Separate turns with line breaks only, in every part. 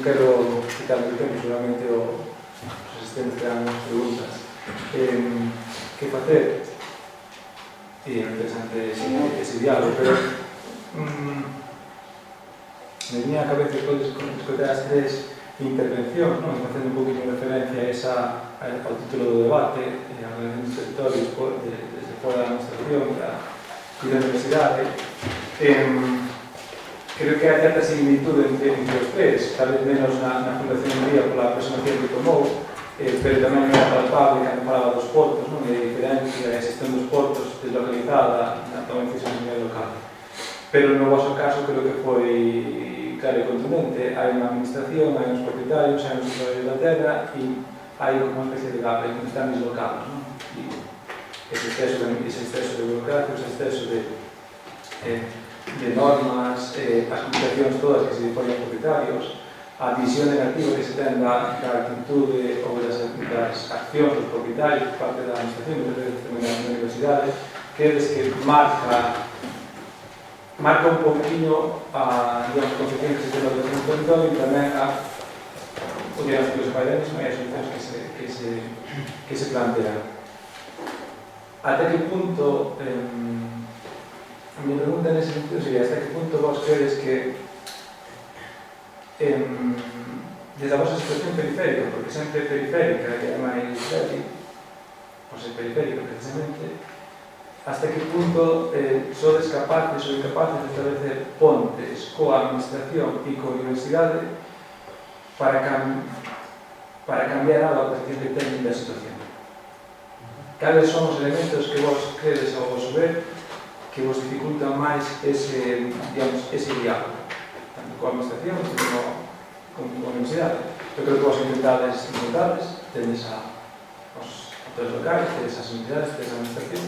quero quitar o tempo, seguramente os asistentes terán as preguntas. Que facer? E é interesante ese diálogo, pero me viña a cabeza que podes escoitar as tres intervencións, non? Facendo un poquinho de referencia ao título do debate, a organización dos territorios desde fora da administración e da universidade. Creo que hai certa similitud entre os tres, tal vez menos na Fundación María pola aproximación que tomou, pero tamén era palpable cando falaba dos portos, non? E a diferencia da xestión dos portos deslocalizada na toma de decisión a nivel local. Pero no vosso caso creo que foi claro e contundente. Hai unha administración, hai uns propietarios, hai uns usuarios da terra e hai unha especie de gap en que están deslocados, non? E ese exceso de burocracia, ese exceso de normas, as complicacións todas que se diponen aos propietarios, a visión negativa que se ten da actitude ou das accións dos propietarios por parte da administración e da universidade, credes que marca un pouquinho a concepción que se ten do territorio e tamén o diagnóstico que se fai dentro e as solucións que se plantean. Ata que punto, a minha pregunta nese sentido sería, hasta que punto vos credes que desde a vosa situación periférica, porque sempre periférica e é máis débil, por ser periférica precisamente, hasta que punto sodes capaces ou incapaces de establecer pontes coa administración e coa universidade para cambiar a percepción que teñen da situación? Cales son os elementos que vos credes ao vosso ver que vos dificultan máis ese diálogo, tanto coa administración como coa universidade? Eu creo que vos intentades, tenes aos autores locais, tenes as universidades, tenes a administración,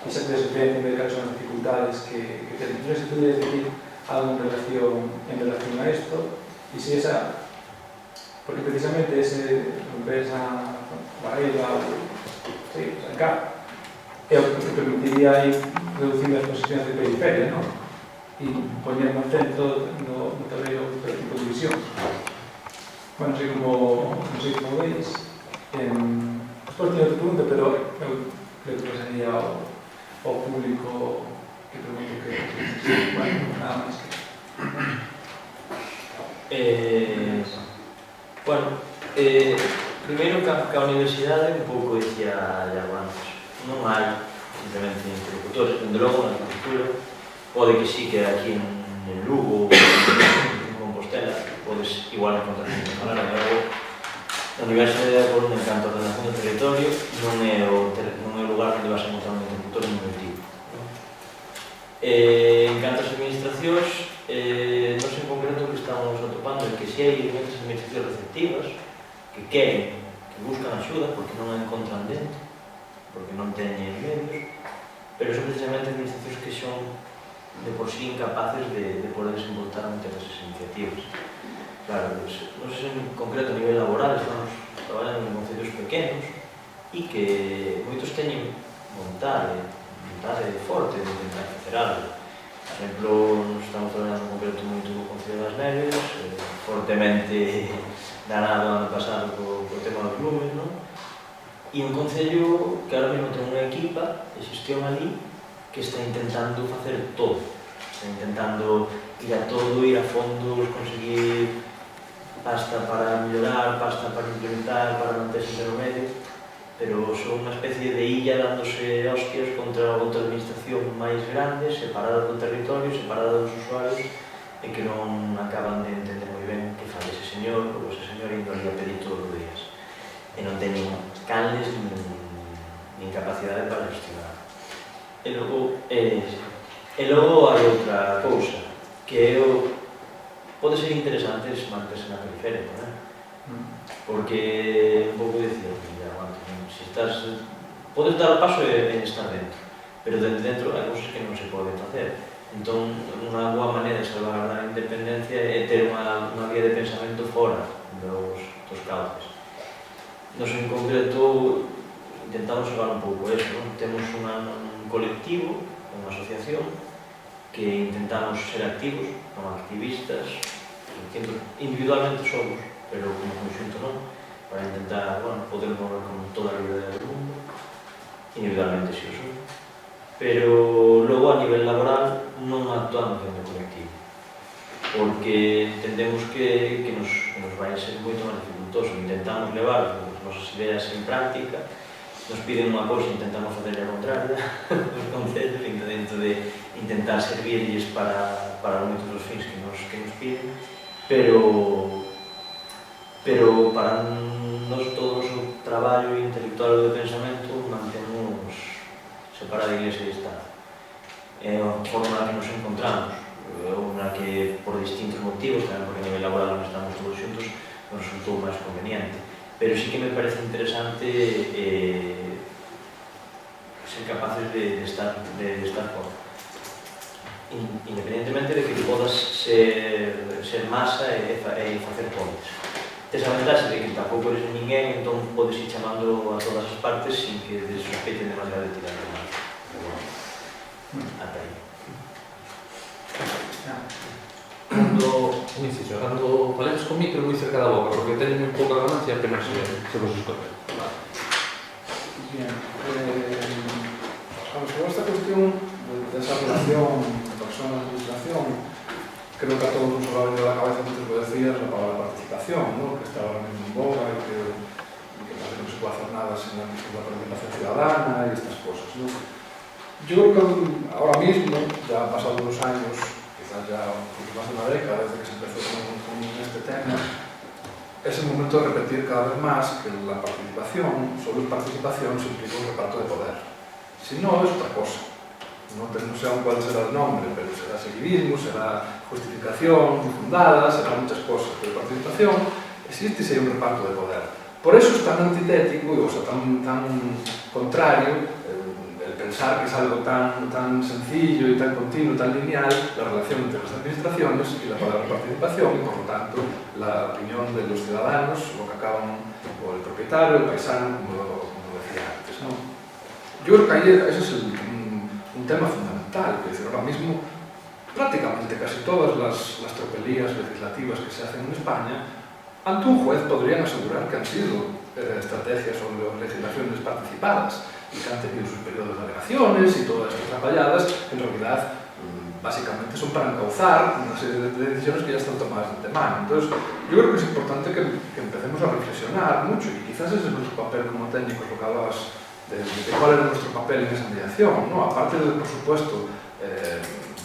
e xa tedes experiencia de cales son as dificultades que tenes. Non sei se podrías decir algo en relación a isto, e se esa, porque precisamente ese esa barreira, sí, o sea, é o que permitiría ir reducindo as posicións de periferia, non? E poñer no centro no tablero outro tipo de visión. Bueno, non sei como veis. Despois teño outra pregunta, pero eu creo que pasaría ao público que pregunto que bueno, nada máis que...
Primeiro que a universidade un pouco decía antes, non hai simplemente interlocutores, dende logo na arquitectura pode que sí que aquí en Lugo ou en Compostela podes igual encontrar que falar algo. A Universidade de Coruña, en canto a ordenación do territorio, non é o lugar onde vas a encontrar un interlocutor en un tipo. En canto ás administracións, non sei en concreto que estamos atopando é que se hai moitas administracións receptivas que queren, que buscan axuda porque non a encontran dentro, porque non teñen medios, pero son precisamente administracións que son de por sí incapaces de poder desenvoltar moitas desas iniciativas. Claro, non sei en concreto a nivel laboral, estamos traballando en concellos pequenos e que moitos teñen vontade forte de intentar facer algo. Por exemplo, nos estamos traballando en concreto moito co Concello das Neves, fortemente danado ano pasado co tema dos lumes, non? E un concello que ahora mesmo ten unha equipa de xestión ali que está intentando facer todo. Está intentando ir a todo, ir a fondo, conseguir pasta para mellorar, pasta para implementar, para manterse no medio, pero son unha especie de illa dándose hostias contra outra administración máis grande, separada do territorio, separada dos usuarios, e que non acaban de entender moi ben que fai ese señor ou ese señor indo ali a pedir todos os días. E non teñen canles nin capacidade para gestionar. E logo hai outra cousa, que é pode ser interesante manterse na periferia, non é? Porque un pouco dicir, se estás, podes dar o paso en estar dentro, pero dentro hai cousas que non se poden facer. Entón, unha boa maneira de salvaguardar a independencia é ter unha vía de pensamento fora dos cauces. Nos en concreto intentamos xogar un pouco eso, non? Temos un colectivo, unha asociación, que intentamos ser activos, como activistas, individualmente somos, pero como conxunto non, para intentar, poder mover con toda a liberdade do mundo, individualmente si o son. Pero logo a nivel laboral non actuamos en colectivo, porque entendemos que nos vai a ser moito máis dificultoso. Intentamos levar as nosas ideas en práctica, nos piden unha cousa, intentamos facer a contraria, os concellos, dentro de intentar servirlles para moitos dos fins que nos piden, pero para nos todo o noso traballo intelectual e de pensamento mantemos separada a Iglesia e o Estado. É a forma na que nos encontramos, ou na que, por distintos motivos, tamén porque a nivel laboral non estamos todos xuntos, nos resultou máis conveniente. Pero sí que me parece interesante ser capaces de estar fora. Independentemente de que podas ser masa e facer pontes. Tes a vantaxe de que tampouco eres ninguén, entón podes ir chamando a todas as partes sin que sospeiten demasiado de tirar de mal. Ata aí.
Un inciso, cando falemos con micro moi cerca da boca, porque teñen moi pouca ganancia e apenas se vos escote.
Bien, sobre esta cuestión de esa relación persona-administración, creo que a todos nos habrá venido a la cabeza muchas veces la palabra participación, ¿no? Que está ahora mismo en boga y que parece que no se puede hacer nada sin la participación ciudadana y estas cosas, ¿no? Yo creo que ahora mismo, ya han pasado unos años, quizás ya más de una década desde que se empezó con este tema, es el momento de repetir cada vez más que la participación, solo es participación si implica un reparto de poder. Si no, es otra cosa. No sé aún cuál será el nombre, pero será seguidismo, será justificación fundada, será muchas cosas. Pero participación existe si hay un reparto de poder. Por eso es tan antitético, o sea, tan contrario, el pensar que es algo tan sencillo y tan continuo, tan lineal, la relación entre las administraciones y la palabra participación, y por lo tanto la opinión de los ciudadanos, lo que acaban, o el propietario, el paisano, como decía antes, ¿no? Yo creo que ahí ese es un tema fundamental, que es decir, ahora mismo prácticamente casi todas las tropelías legislativas que se hacen en España, ante un juez podrían asegurar que han sido estrategias o legislaciones participadas y que han tenido sus periodos de alegaciones y todas estas apalladas, en realidad básicamente son para encauzar una serie de decisiones que ya están tomadas de antemano. Entonces, yo creo que es importante que empecemos a reflexionar mucho, y quizás ese es nuestro papel como técnicos, lo que hablabas de cuál era nuestro papel en esa mediación, ¿no? Aparte de, por supuesto,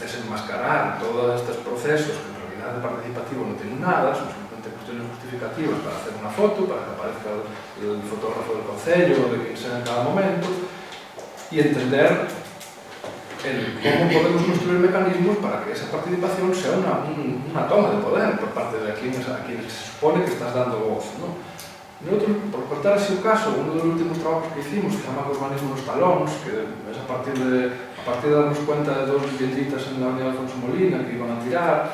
desenmascarar todos estos procesos que en realidad de participativo no tienen nada, son simplemente cuestiones justificativas para hacer una foto, para que aparezca el fotógrafo del concello o de quien sea en cada momento, y entender cómo podemos construir mecanismos para que esa participación sea una toma de poder por parte de a quienes se supone que estás dando voz, ¿no? Nosotros, por contar así un caso, uno de los últimos trabajos que hicimos, que se llama Urbanismo en los talóns, que es a partir de darnos cuenta de dos vivienditas en la avenida Alfonso Molina que iban a tirar,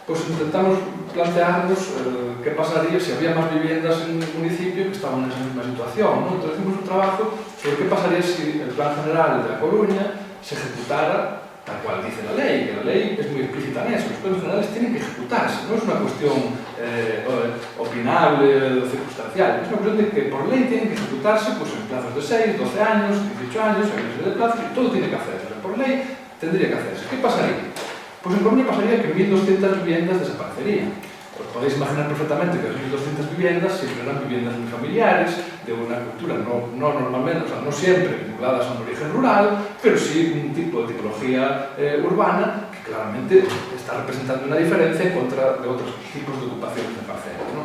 pues intentamos plantearnos qué pasaría si había más viviendas en el municipio que estaban en esa misma situación, ¿no? Entonces hicimos un trabajo sobre qué pasaría si el Plan General de La Coruña se ejecutara tal cual dice la ley, que la ley es muy explícita en eso. Los planes generales tienen que ejecutarse, no es una cuestión opinable o circunstancial, es una cuestión de que por ley tienen que ejecutarse pues, en plazos de 6, 12 años, 18 años, hay una serie de plazos y todo tiene que hacerse. Por ley tendría que hacerse. ¿Qué pasaría? Pues en Coruña pasaría que 1.200 viviendas desaparecerían. Pues podéis imaginar perfectamente que las 1.200 viviendas siempre eran viviendas muy familiares, de una cultura no normalmente, o sea, no siempre vinculadas a un origen rural, pero sí un tipo de tipología urbana que claramente está representando una diferencia en contra de otros tipos de ocupaciones de parcelas, ¿no?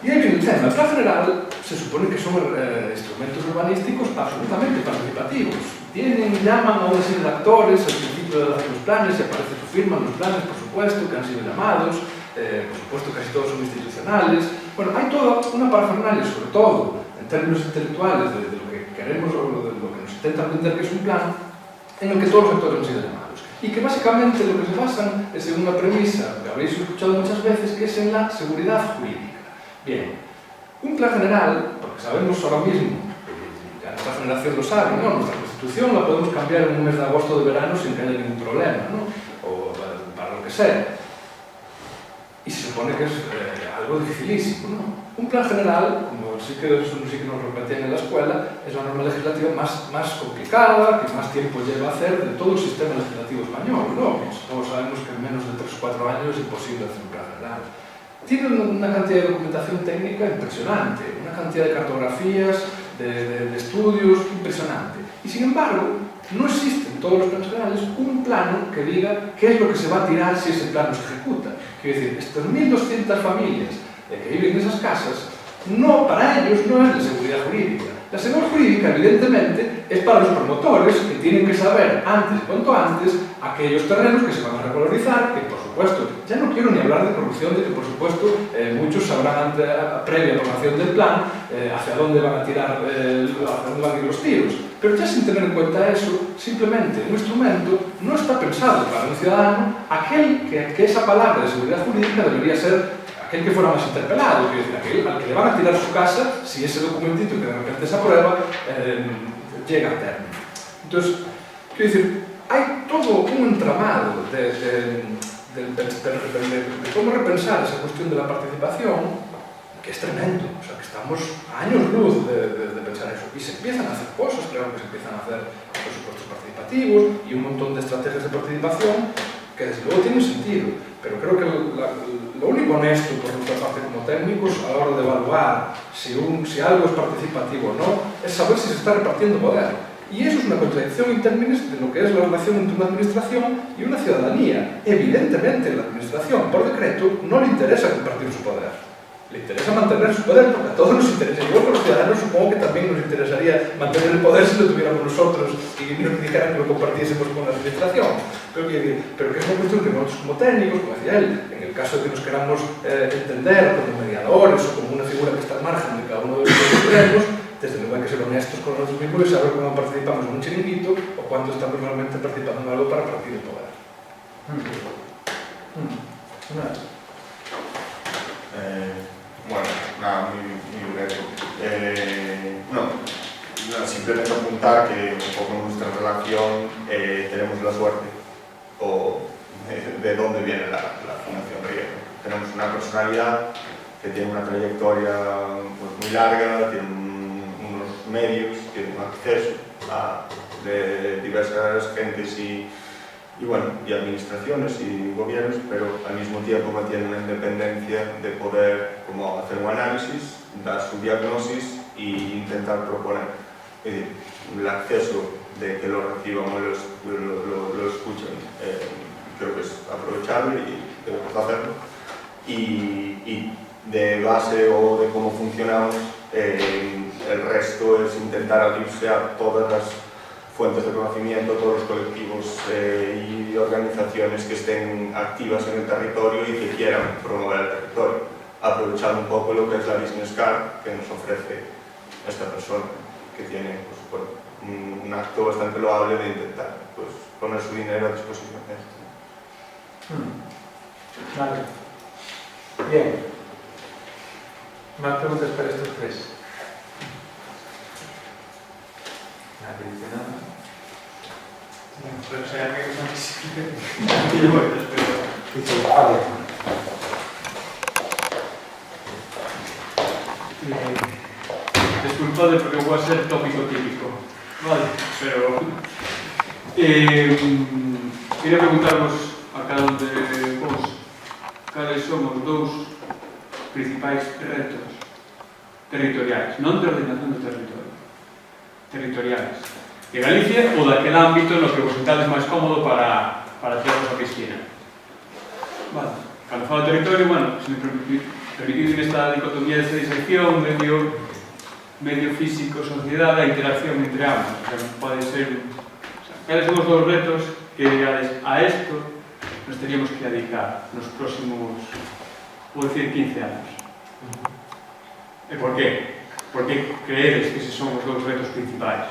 Y ahí viene el tema. El Plan General se supone que son instrumentos urbanísticos absolutamente participativos. Llaman a una serie de actores al principio de hacer los planes y aparece su firma en los planes, por supuesto, que han sido llamados. Por supuesto, casi todos son institucionales. Bueno, hay toda una parafernalia, sobre todo en términos intelectuales, de lo que queremos o de lo que nos intentan vender que es un plan, en el que todos los actores han sido llamados. Y que básicamente lo que se basan es en una premisa que habréis escuchado muchas veces, que es en la seguridad jurídica. Bien, un plan general, porque sabemos ahora mismo, ya nuestra generación lo sabe, ¿no? Nuestra Constitución la podemos cambiar en un mes de agosto de verano sin que haya ningún problema, ¿no? O para lo que sea. y se supone que es algo dificilísimo, ¿no? Un plan general, como sí que nos lo metían en la escuela, es la norma legislativa más complicada, que más tiempo lleva a hacer de todo el sistema legislativo español, ¿no? Todos sabemos que en menos de 3 o 4 años es imposible hacer un plan general. Tiene una cantidad de documentación técnica impresionante, una cantidad de cartografías, de estudios impresionante. Y sin embargo, no existe en todos los planes generales un plano que diga qué es lo que se va a tirar si ese plano se ejecuta. Quiero decir, estas 1.200 familias que viven en esas casas, para ellos no es de seguridad jurídica. La seguridad jurídica, evidentemente, es para los promotores que tienen que saber cuanto antes, aquellos terrenos que se van a regularizar, que por supuesto, ya no quiero ni hablar de corrupción, de que por supuesto muchos sabrán previa aprobación del plan hacia dónde van a tirar, hacia dónde van a ir los tiros. Pero ya sin tener en cuenta eso, simplemente un instrumento no está pensado para un ciudadano aquel que esa palabra de seguridad jurídica debería ser aquel que fuera más interpelado, quiero decir, aquel al que le van a tirar su casa si ese documentito que de repente se aprueba llega a término. Entonces, quiero decir, hay todo un entramado de cómo repensar esa cuestión de la participación que es tremendo, o sea, que estamos a años luz de pensar eso. Y se empiezan a hacer cosas, claro que se empiezan a hacer presupuestos participativos y un montón de estrategias de participación que desde luego tienen sentido, pero creo que lo único honesto por nuestra parte como técnicos a la hora de evaluar si algo es participativo o no, es saber si se está repartiendo poder. Y eso es una contradicción en términos de lo que es la relación entre una administración y una ciudadanía. Evidentemente, la administración, por decreto, no le interesa compartir su poder. Le interesa mantener su poder, porque a todos nos interesa. Igual que los ciudadanos supongo que también nos interesaría mantener el poder si lo tuviéramos nosotros y nos dijeran que lo compartiésemos con la administración. Pero que es una cuestión que nosotros como técnicos, como decía él, en el caso de que nos queramos entender como mediadores o como una figura que está al margen de cada uno de los extremos, desde luego hay que ser honestos con nosotros mismos y saber cómo participamos en un chiringuito o cuándo estamos realmente participando en algo para partir el poder.
Bueno, nada, muy breve. Simplemente apuntar que un poco en nuestra relación tenemos la suerte de dónde viene la Fundación Riego. Tenemos una personalidad que tiene una trayectoria pues, muy larga, tiene unos medios, tiene un acceso de diversas gentes y administraciones y gobiernos, pero al mismo tiempo mantiene una independencia de poder como hacer un análisis, dar su diagnosis e intentar proponer. Es decir, el acceso de que lo reciban o lo escuchen creo que es aprovechable y debemos hacerlo. Y de base o de cómo funcionamos, el resto es intentar abrirse a todas las fuentes de conocimiento, todos los colectivos y organizaciones que estén activas en el territorio y que quieran promover el territorio, aprovechando un poco lo que es la business card que nos ofrece esta persona, que tiene pues, un acto bastante loable de intentar pues, poner su dinero a disposición de esto.
Vale. Bien. ¿Más preguntas para estos tres? Nadie dice nada.
Pero sea que no existe. Yo voy, espero.
Vale.
Disculpad porque voy a ser tópico típico. Vale, pero quería preguntaros a cada un de vos cales son os dous principais retos territoriais, non de ordenación do territorio, territoriais de Galicia ou daquele ámbito no que vos sentades máis cómodo para tiraros a piscina. Vale, cando falo de territorio, bueno, se me permitido nesta dicotomía de disección medio físico, sociedade, a interacción entre ambos. O sea, pode ser... cales son os dous retos que a isto nos teríamos que dedicar nos próximos, vou dicir, 15 anos. E por qué? Porque creedes que eses son os dous retos principais?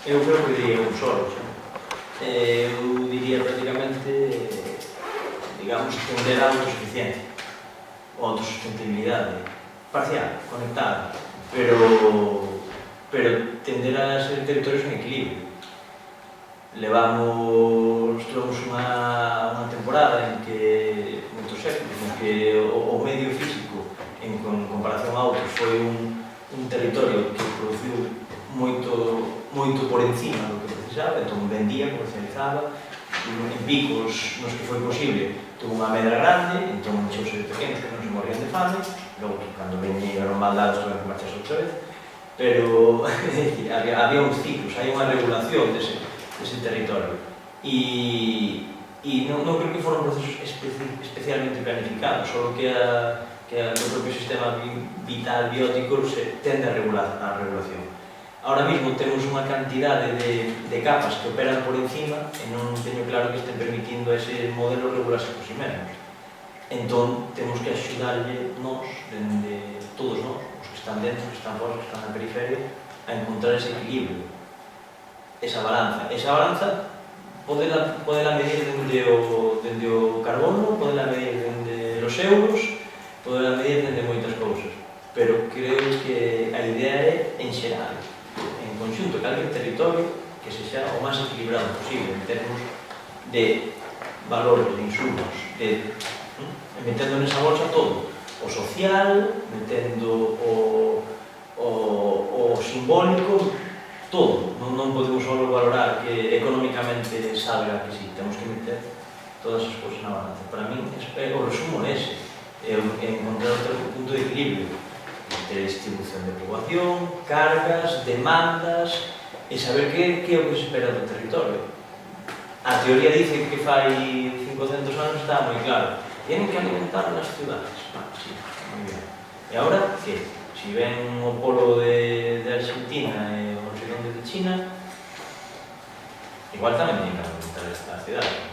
Eu creo que diría un solo. Eu diría prácticamente, digamos, tender a autosuficiencia ou autosustentabilidade parcial, conectada, pero tender a ser territorios en equilibrio. Tuvemos unha temporada en que, moitos séculos, en que o medio físico, en comparación a outros, foi un territorio que produciu moito por encima do que precisaba, entón vendía, comercializaba, en picos nos que foi posible, tuvo unha medra grande, entón encheuse de pequenos que non se morían de fame, logo, cando veñeron maldados, tuven que marcharse outra vez, pero había uns ciclos, hai unha regulación dese territorio. E non creo que foron procesos especialmente planificados, só que o propio sistema vital biótico se tende a regulación. Ahora mismo temos unha cantidade de capas que operan por encima e non teño claro que estén permitindo a ese modelo regularse por si mesmos. Entón, temos que axudarlle nós, todos nós, os que están dentro, que están fora, que están na periferia, a encontrar ese equilibrio, esa balanza. Esa balanza podela medir dende o carbono, podela medir dende os euros, podela medir dende moitas cousas. Pero creo que a idea é en xeral, en conxunto, calquer territorio que se xa o máis equilibrado posible en termos de valores, de insumos, metendo nesa bolsa todo, o social, metendo o simbólico, todo. Non podemos só valorar que económicamente salga que sí, temos que meter todas as cousas na balanza. Para min, o resumo é ese, é encontrar outro punto de equilibrio de distribución de poboación, cargas, demandas, e saber que é o que se espera do territorio. A teoría dice que fai 500 anos está moi claro. Tienen que alimentar nas ciudades. Sí, moi bien. E agora, que? Si ven o polo de Argentina e o non sei onde de China, igual tamén tienen que alimentar esta cidade.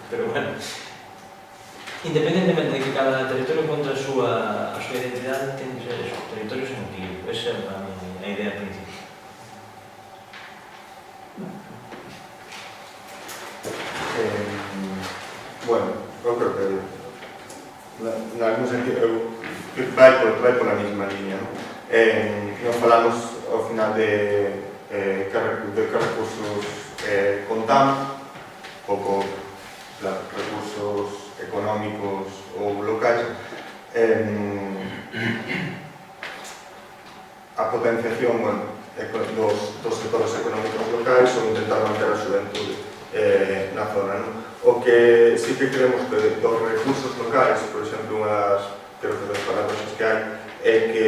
Pero bueno, independentemente de que cada territorio encontre a súa identidade, ten que ser eso, territorios en equilibrio. Esa é para mí a idea principal.
Bueno, eu creo que en algún sentido vai pola mesma línea. Nos falamos ao final de que recursos contamos, pouco recursos económicos ou locais. A potenciación dos sectores económicos locais ou intentar manter a xuventude na zona. O que sí que creemos que dos recursos locais, por exemplo, unhas paradoxas que hai, é que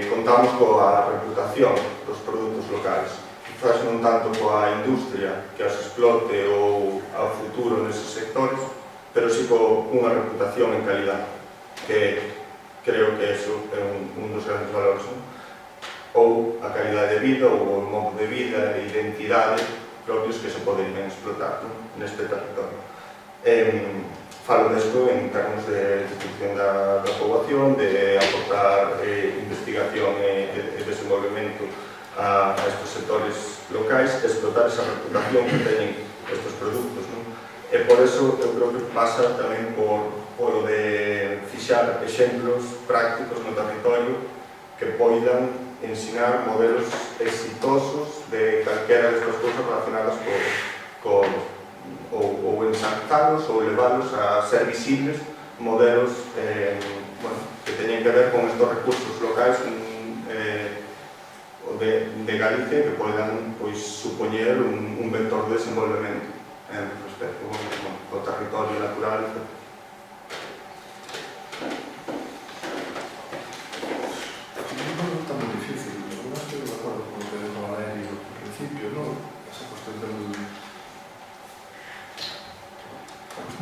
contamos coa reputación dos produtos locais. Quizás non tanto coa industria que as explote ou ao futuro neses sectores, pero sí unha reputación en calidad, que creo que eso é un dos grandes valores, ou a calidade de vida, ou o modo de vida e identidade propios que se poderían explotar neste territorio. Falo desto en termos de distribución da poboación, de aportar investigación e desenvolvemento a estes sectores locais, explotar esa reputación que teñen estes produtos. E por eso eu creo que pasa tamén por o de fixar exemplos prácticos no territorio que poidan ensinar modelos exitosos de calquera destas cousas relacionadas ou ensalzalos ou levalos a ser visibles modelos que teñen que ver con estes recursos locais de Galicia que poden supoñer un vector de desenvolvemento respecto ao territorio natural, etc.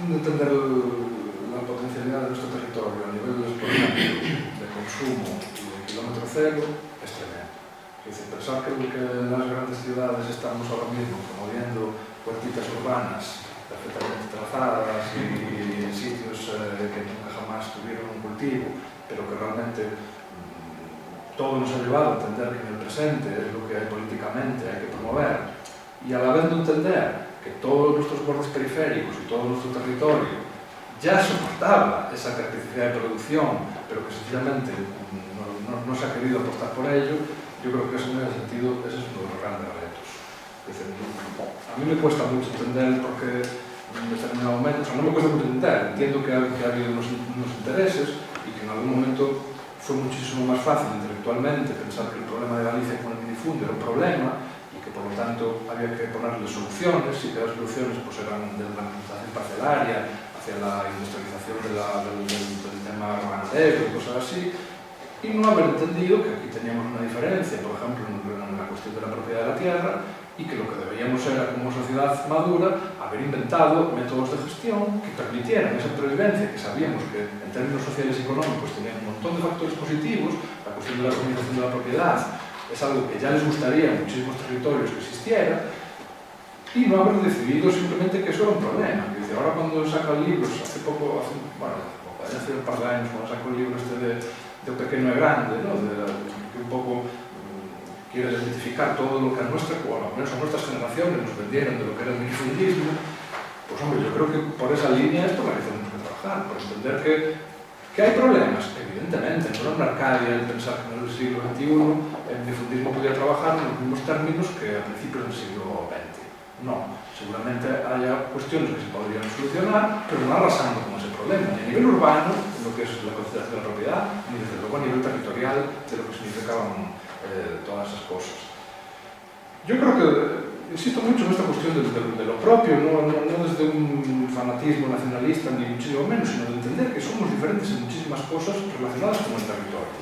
De entender la potencialidad de nuestro territorio a nivel de consumo y de kilómetro cero es tremendo. Es decir, pensar que en las grandes ciudades estamos ahora mismo promoviendo puertitas urbanas perfectamente trazadas y en sitios que nunca jamás tuvieron un cultivo, pero que realmente todo nos ha llevado a entender que en el presente es lo que hay políticamente hay que promover, y a la vez de entender que todos nuestros bordes periféricos y todo nuestro territorio ya soportaba esa característica de producción, pero que sencillamente no se ha querido apostar por ello. Yo creo que en ese sentido ese es uno de los grandes retos. Es decir, a mí me cuesta mucho entender porque en determinado momento, o sea, no me cuesta mucho entender, entiendo que ha habido unos intereses y que en algún momento fue muchísimo más fácil intelectualmente pensar que el problema de Galicia con el minifundio era un problema y que por lo tanto había que ponerle soluciones y que las soluciones pues, eran de la organización parcelaria hacia la industrialización del tema ganadero y cosas así, y no haber entendido que aquí teníamos una diferencia, por ejemplo, en la cuestión de la propiedad de la tierra, y que lo que deberíamos era, como sociedad madura, haber inventado métodos de gestión que permitieran esa previvencia, que sabíamos que en términos sociales y económicos tenían un montón de factores positivos. La cuestión de la organización de la propiedad es algo que ya les gustaría en muchísimos territorios que existiera, y no haber decidido simplemente que eso era un problema. Dice, ahora cuando sacan libros, hace un par de años, cuando sacó el libro este de Pequeño y Grande, ¿no? Que un poco quiere identificar todo lo que a nuestra, o al menos a nuestras generaciones nos vendieron de lo que era el minifundismo, pues hombre, yo creo que por esa línea es por la que tenemos que trabajar, por entender que hay problemas, evidentemente, no era una arcadia el pensar que en el siglo XXI el minifundismo podía trabajar en los mismos términos que a principios del siglo XX. No, seguramente haya cuestiones que se podrían solucionar, pero no arrasando con ese problema, ni a nivel urbano, en lo que es la consideración de la propiedad, ni desde luego a nivel territorial, de lo que significaban todas esas cosas. Yo creo que insisto mucho en esta cuestión de lo propio, no desde un fanatismo nacionalista, ni muchísimo menos, sino de entender que somos diferentes en muchísimas cosas relacionadas con el territorio.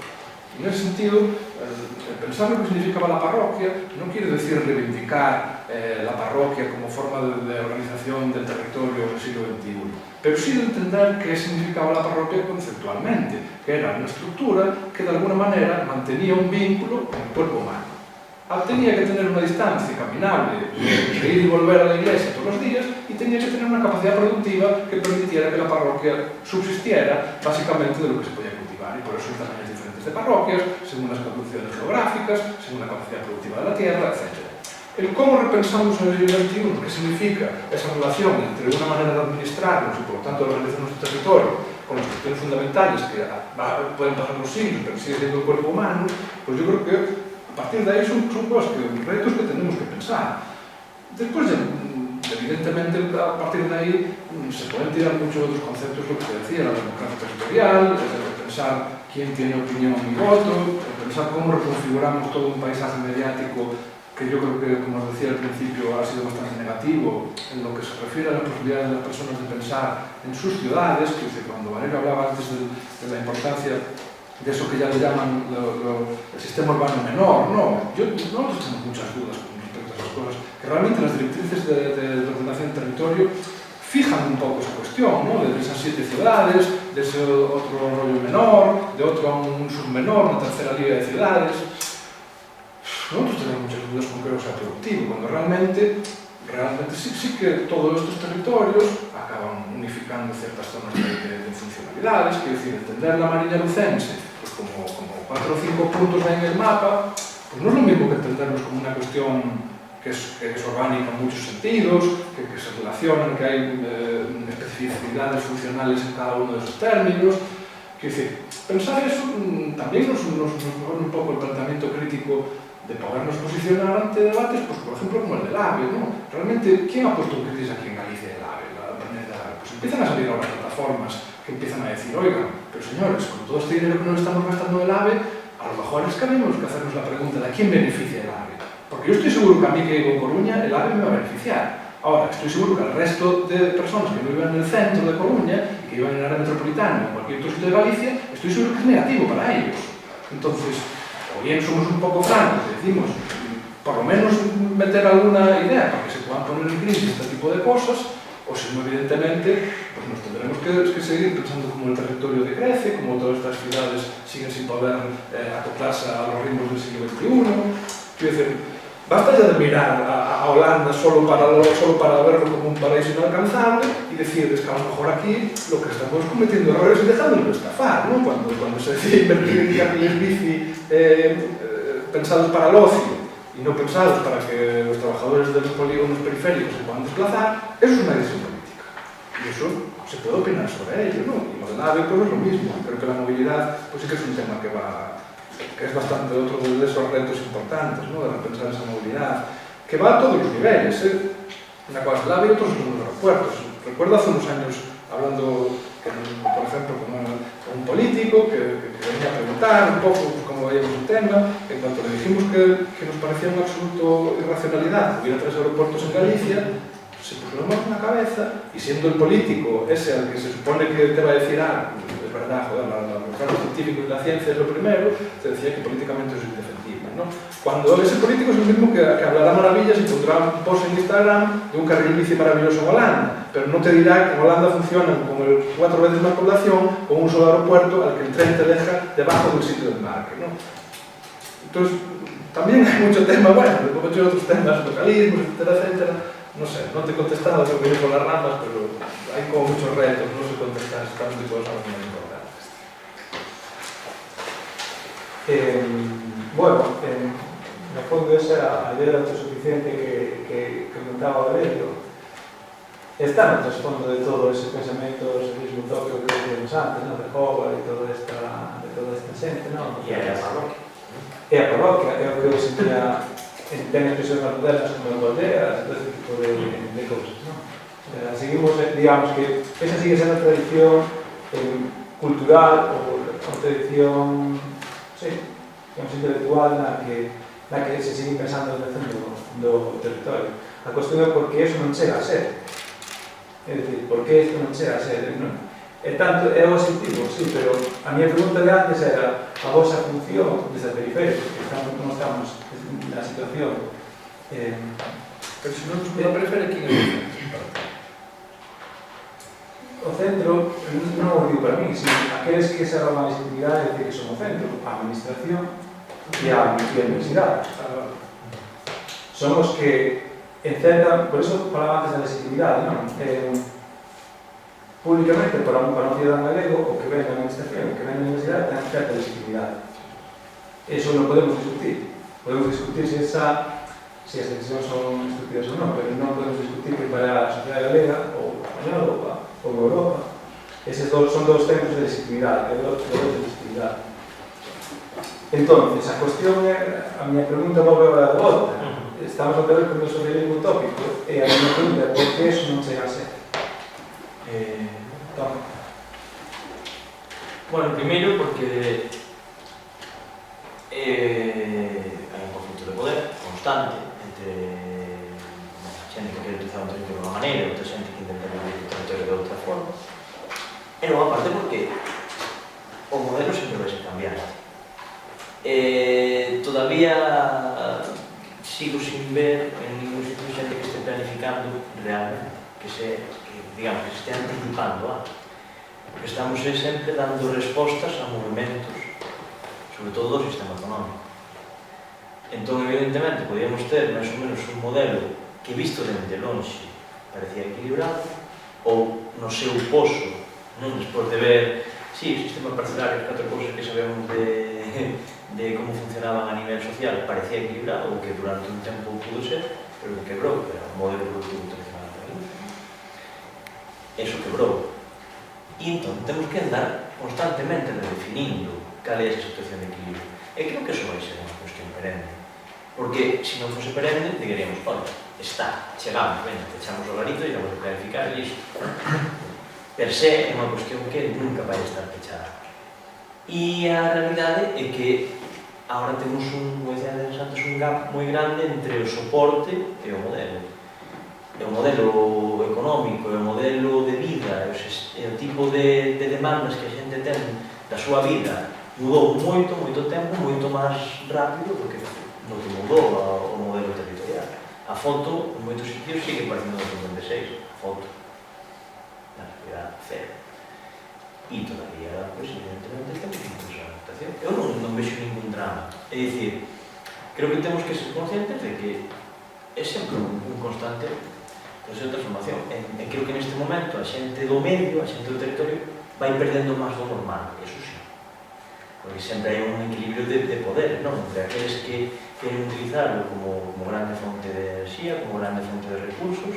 En ese sentido, pensar lo que significaba la parroquia no quiere decir reivindicar la parroquia como forma de organización del territorio del siglo XXI, pero sí de entender qué significaba la parroquia conceptualmente, que era una estructura que de alguna manera mantenía un vínculo con el cuerpo humano. Tenía que tener una distancia caminable, de ir y volver a la iglesia todos los días, y tenía que tener una capacidad productiva que permitiera que la parroquia subsistiera básicamente de lo que se podía cultivar, y por eso hay tamaños diferentes de parroquias, según las condiciones geográficas, según la capacidad productiva de la tierra, etc. El cómo repensamos en el siglo XXI, qué significa esa relación entre una manera de administrarnos y por lo tanto de organizar nuestro territorio con las cuestiones fundamentales que pueden pasar los siglos pero sigue siendo el cuerpo humano, pues yo creo que a partir de ahí son cosas, retos que tenemos que pensar. Después, evidentemente, a partir de ahí se pueden tirar muchos otros conceptos, lo que se decía, la democracia territorial, pensar quién tiene opinión y voto, pensar cómo reconfiguramos todo un paisaje mediático que yo creo que, como os decía al principio, ha sido bastante negativo en lo que se refiere a la posibilidad de las personas de pensar en sus ciudades, que cuando Valerio hablaba antes de la importancia de eso que ya le llaman el sistema urbano menor, nosotros tenemos muchas dudas con respecto a esas cosas, que realmente las directrices de ordenación del territorio fijan un poco esa cuestión, ¿no? De esas 7 ciudades, de ese otro rollo menor, de otro a un submenor, una tercera liga de ciudades. Nosotros tenemos muchas dudas con que sea productivo, cuando realmente sí que todos estos territorios acaban unificando ciertas zonas de funcionalidades, quiero decir, entender la Mariña Lucense pues como 4 o 5 puntos en el mapa, pues no es lo mismo que entenderlos como una cuestión que es orgánica en muchos sentidos, que se relacionan, que hay especificidades funcionales en cada uno de esos términos. Quiero decir, pensar eso también nos pone un poco el planteamiento crítico de podernos posicionar ante debates, pues por ejemplo como el del AVE, ¿no? Realmente, ¿quién ha puesto un crisis aquí en Galicia del AVE? Pues empiezan a salir ahora plataformas que empiezan a decir, oigan, pero señores, con todo este dinero que nos estamos gastando del AVE, a lo mejor es que tenemos que hacernos la pregunta de a quién beneficia el AVE. Porque yo estoy seguro que a mí que vivo en Coruña, el AVE me va a beneficiar. Ahora, estoy seguro que al resto de personas que viven en el centro de Coruña y que viven en el área metropolitana o en cualquier otro sitio de Galicia, estoy seguro que es negativo para ellos. Entonces, o bien somos un poco francos y decimos, por lo menos meter alguna idea para que se puedan poner en crisis este tipo de cosas, o si no, evidentemente, pues nos tendremos que seguir pensando como el territorio decrece, como todas estas ciudades siguen sin poder acoplarse a los ritmos del siglo XXI. Quiero decir, basta ya de mirar a Holanda solo para verlo como un paraíso inalcanzable y decirles que a lo mejor aquí lo que estamos cometiendo errores y dejándonos estafar, ¿no? Cuando se decide invertir en carriles bici pensados para el ocio y no pensados para que los trabajadores de los polígonos periféricos se puedan desplazar, eso es una decisión política. Y eso se puede opinar sobre ello, ¿no? Y lo del AVE pues es lo mismo. Creo que la movilidad pues sí que es un tema que es bastante otro de esos retos importantes, ¿no? De repensar esa movilidad, que va a todos os niveles, na cual la ve outros aeropuertos. Recuerdo hace unos años hablando, por ejemplo, con un político que venía a preguntar un pouco como veíamos el tema. En cuanto le dijimos que nos parecía una absoluta irracionalidad que hubiera 3 aeropuertos en Galicia, se puso la mano en la cabeza, y siendo el político ese al que se supone que te va a decir, es verdad, joder, los casos científicos y la ciencia es lo primero, te decía que políticamente eso es indefendible, ¿no? Cuando ese político es el mismo que hablará maravillas y pondrá un post en Instagram de un carril bici maravilloso en Holanda, pero no te dirá que en Holanda funcionan con 4 veces más población, con un solo aeropuerto al que el tren te deja debajo del sitio de embarque, ¿no? Entonces, también hay mucho tema, bueno, después hay otros temas, localismos, etcétera, etcétera. No sé, no te he contestado, tengo que ir por las ramas, pero hay como muchos retos, no sé contestar exactamente cosas muy importantes.
Bueno, no fondo esa idea de autosuficiente que comentaba Valerio está no trasfondo de todo ese pensamento do socialismo utópico que decíamos antes, ¿no? De Howard e toda esta xente, ¿no?
E a parroquia.
É a parroquia, é o que hoxe en día ten expresións más modernas como as aldeas, todo ese tipo de cousas, ¿no? Seguimos, digamos que esa sigue sendo a tradición cultural ou a tradición, digamos, intelectual na que se sigue pensando no centro do territorio. A cuestión é por que eso non chega a ser. É dicir, por que isto non chega a ser? É o objetivo, sí, pero a miña pregunta de antes era a vosa función desde a periferia, porque como estamos na situación.
Pero se non nos pode periferia, ¿quién é o centro?
O centro, non o digo para mí, sino aqueles que se roban a legitimidade de que son o centro, a administración e a universidade. Son os que, en certa, por eso falaba antes da legitimidade, non? Públicamente, para un cidadán galego, o que ven na administración, o que ven na universidade, ten certa legitimidade. Eso non podemos discutir. Podemos discutir se as decisións son estúpidas ou non, pero non podemos discutir que para a sociedade galega, ou española, ou Europa, eses son dos tempos de legitimidade, de legitimidade. Entonces, a cuestión é, a miña pregunta volve agora de volta. Estamos a ver con o socialismo utópico, e a miña pregunta é por que eso non chega a ser?
Bueno, primeiro porque hai un conflito de poder constante entre xente que quere utilizar un territorio de unha maneira e outra xente que intenta vivir o territorio de outra forma, e non aparte porque o modelo sempre vai ser cambiante. Todavía sigo sin ver en ningún sitio xente que este planificando realmente, que digamos, que se esté anticipando algo. Porque estamos sempre dando respostas a movimentos, sobre todo do sistema económico. Entón, evidentemente, podíamos ter máis ou menos un modelo que, visto dende lonxe, parecía equilibrado, ou no seu pozo, non despois de ver, o sistema parcelario, as 4 cousas que sabemos de como funcionaban a nivel social, parecía equilibrado, ou que durante un tempo pudo ser, pero que quebrou, que era o modelo productivo tradicional do país. Eso quebrou. E entón, temos que andar constantemente redefinindo cal é esa situación de equilibrio. E creo que eso vai ser unha cuestión perenne. Porque, se non fose perenne, diríamos, olha, chegamos, echamos o garito e vamos a planificar e iso. Per se, é unha cuestión que nunca vai estar pechada. E a realidade é que agora temos como decía antes, un gap moi grande entre o soporte e o modelo. E o modelo económico, e o modelo de vida, e o tipo de demandas que a xente ten da súa vida mudou moito tempo, moito máis rápido do que mudou o modelo territorial. A foto, en moitos sitios, sigue parecendo do 56, a foto. Na realidad, cero. E todavía, evidentemente, temos incluso a adaptación. Eu non vexo ningún drama. É dicir, creo que temos que ser conscientes de que é sempre un constante proceso de transformación. E creo que neste momento a xente do medio, a xente do territorio, vai perdendo máis do normal, eso sí. Porque sempre hai un equilibrio de poder, non? Entre aqueles que queren utilizarlo como grande fonte de enerxía, como grande fonte de recursos,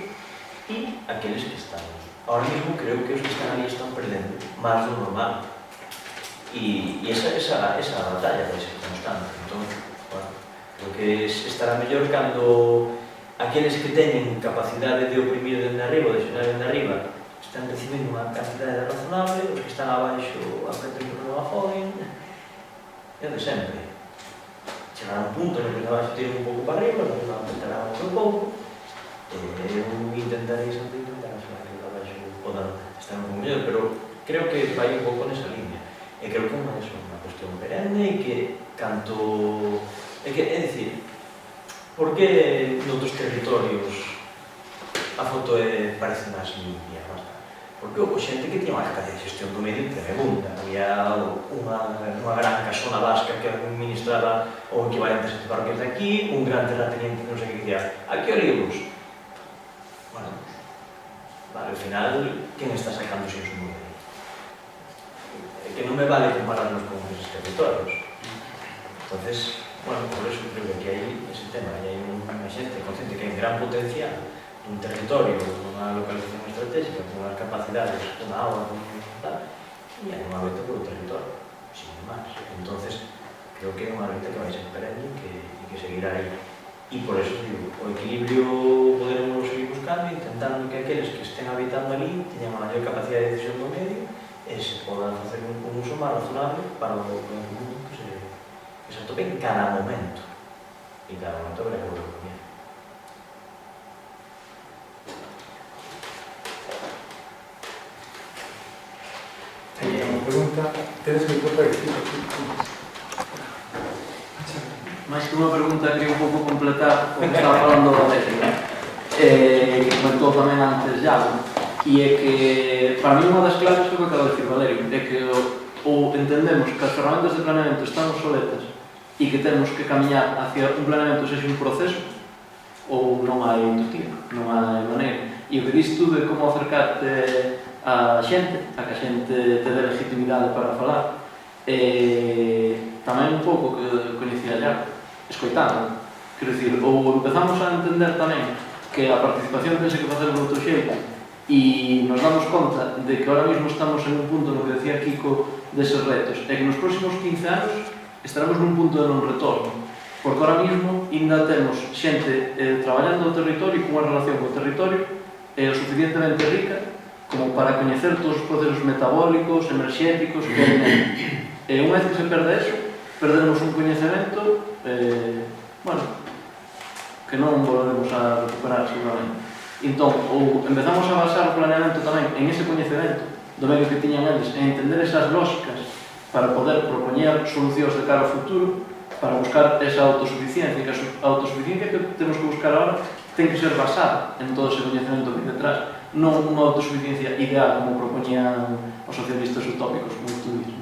e aqueles que están. Ahora mismo creo que os que están ali están perdendo máis do normal. E esa batalla vai ser constante. Entón, bueno, creo que estará mellor cando aqueles que teñen capacidade de oprimir dende arriba, de xerar dende arriba, están recibindo unha cantidade razonable, os que están abaixo apretan que non a foden, é de sempre. Chegará un punto no que os de abaixo tiren un pouco para arriba, os de apretarán un pouco, e eu intentarei sempre intentar axudar que os de abaixo podan estar un pouco mellor, pero creo que vai un pouco nesa línea. E creo que non é unha cuestión perenne e que canto... É dicir, por que noutros territorios a foto parece máis limpia? Porque houve xente que tiña unha capacidade de gestión do medio tremenda. Había unha gran casona vasca que administraba o equivalente a 7 parroquias de aquí, un gran terrateniente non sei que dicía, aquí o libros. Bueno, vale, ao final, quen está sacando sin su medio? É que non me vale compararnos con esos territorios. Entonces, bueno, por eso creo que hai ese tema, e hai unha xente consciente que hai un gran potencial nun territorio, nunha localización estratégica, con unhas capacidades, con agua, con tal, e hai unha loita por o territorio, sin máis. Entonces, creo que é unha loita que vai ser perenne e que seguirá aí. E por eso, digo, o equilibrio poderemos seguir buscando, intentando que aqueles que estén habitando ali teñan a maior capacidade de decisión do medio e se podan facer un uso máis razonable para o conjunto que se atope en cada momento. E cada momento habrá que volver bien.
Hai unha pregunta, tedes que cortar aquí.
máis que unha pregunta que un pouco completar o que estaba falando da técnica, que comentou tamén antes ya, e é que para mí unha das claves é o que acaba de decir Valerio, é que ou entendemos que as ferramentas de planeamento están obsoletas e que temos que camiñar hacia un planeamento sexa un proceso, ou non hai outro tipo, non hai maneira. E o que dís tú de como acercarte a xente, a que a xente te dé legitimidade para falar, tamén un pouco que coñecía ya, escoitando. Quero dicir, ou empezamos a entender tamén que a participación pensa que facemos de outro xeito e nos damos conta de que ahora mesmo estamos en un punto no que decía Kiko deses retos, e que nos próximos 15 anos estaremos nun punto de non retorno, porque ahora mesmo ainda temos xente traballando no territorio e cunha relación co territorio o suficientemente rica como para coñecer todos os procesos metabólicos, enerxéticos que hai nele. Unha vez que se perde eso, perdemos un coñecemento bueno, que non volveremos a recuperar seguramente. Entón, ou empezamos a basar o planeamento tamén en ese coñecemento do medio que tiñan eles, en entender esas lógicas para poder propoñer solucións de cara ao futuro, para buscar esa autosuficiencia, que a autosuficiencia que temos que buscar ahora ten que ser basada en todo ese coñecemento que hai detrás, non unha autosuficiencia ideal como propoñían os socialistas utópicos, como tú dices.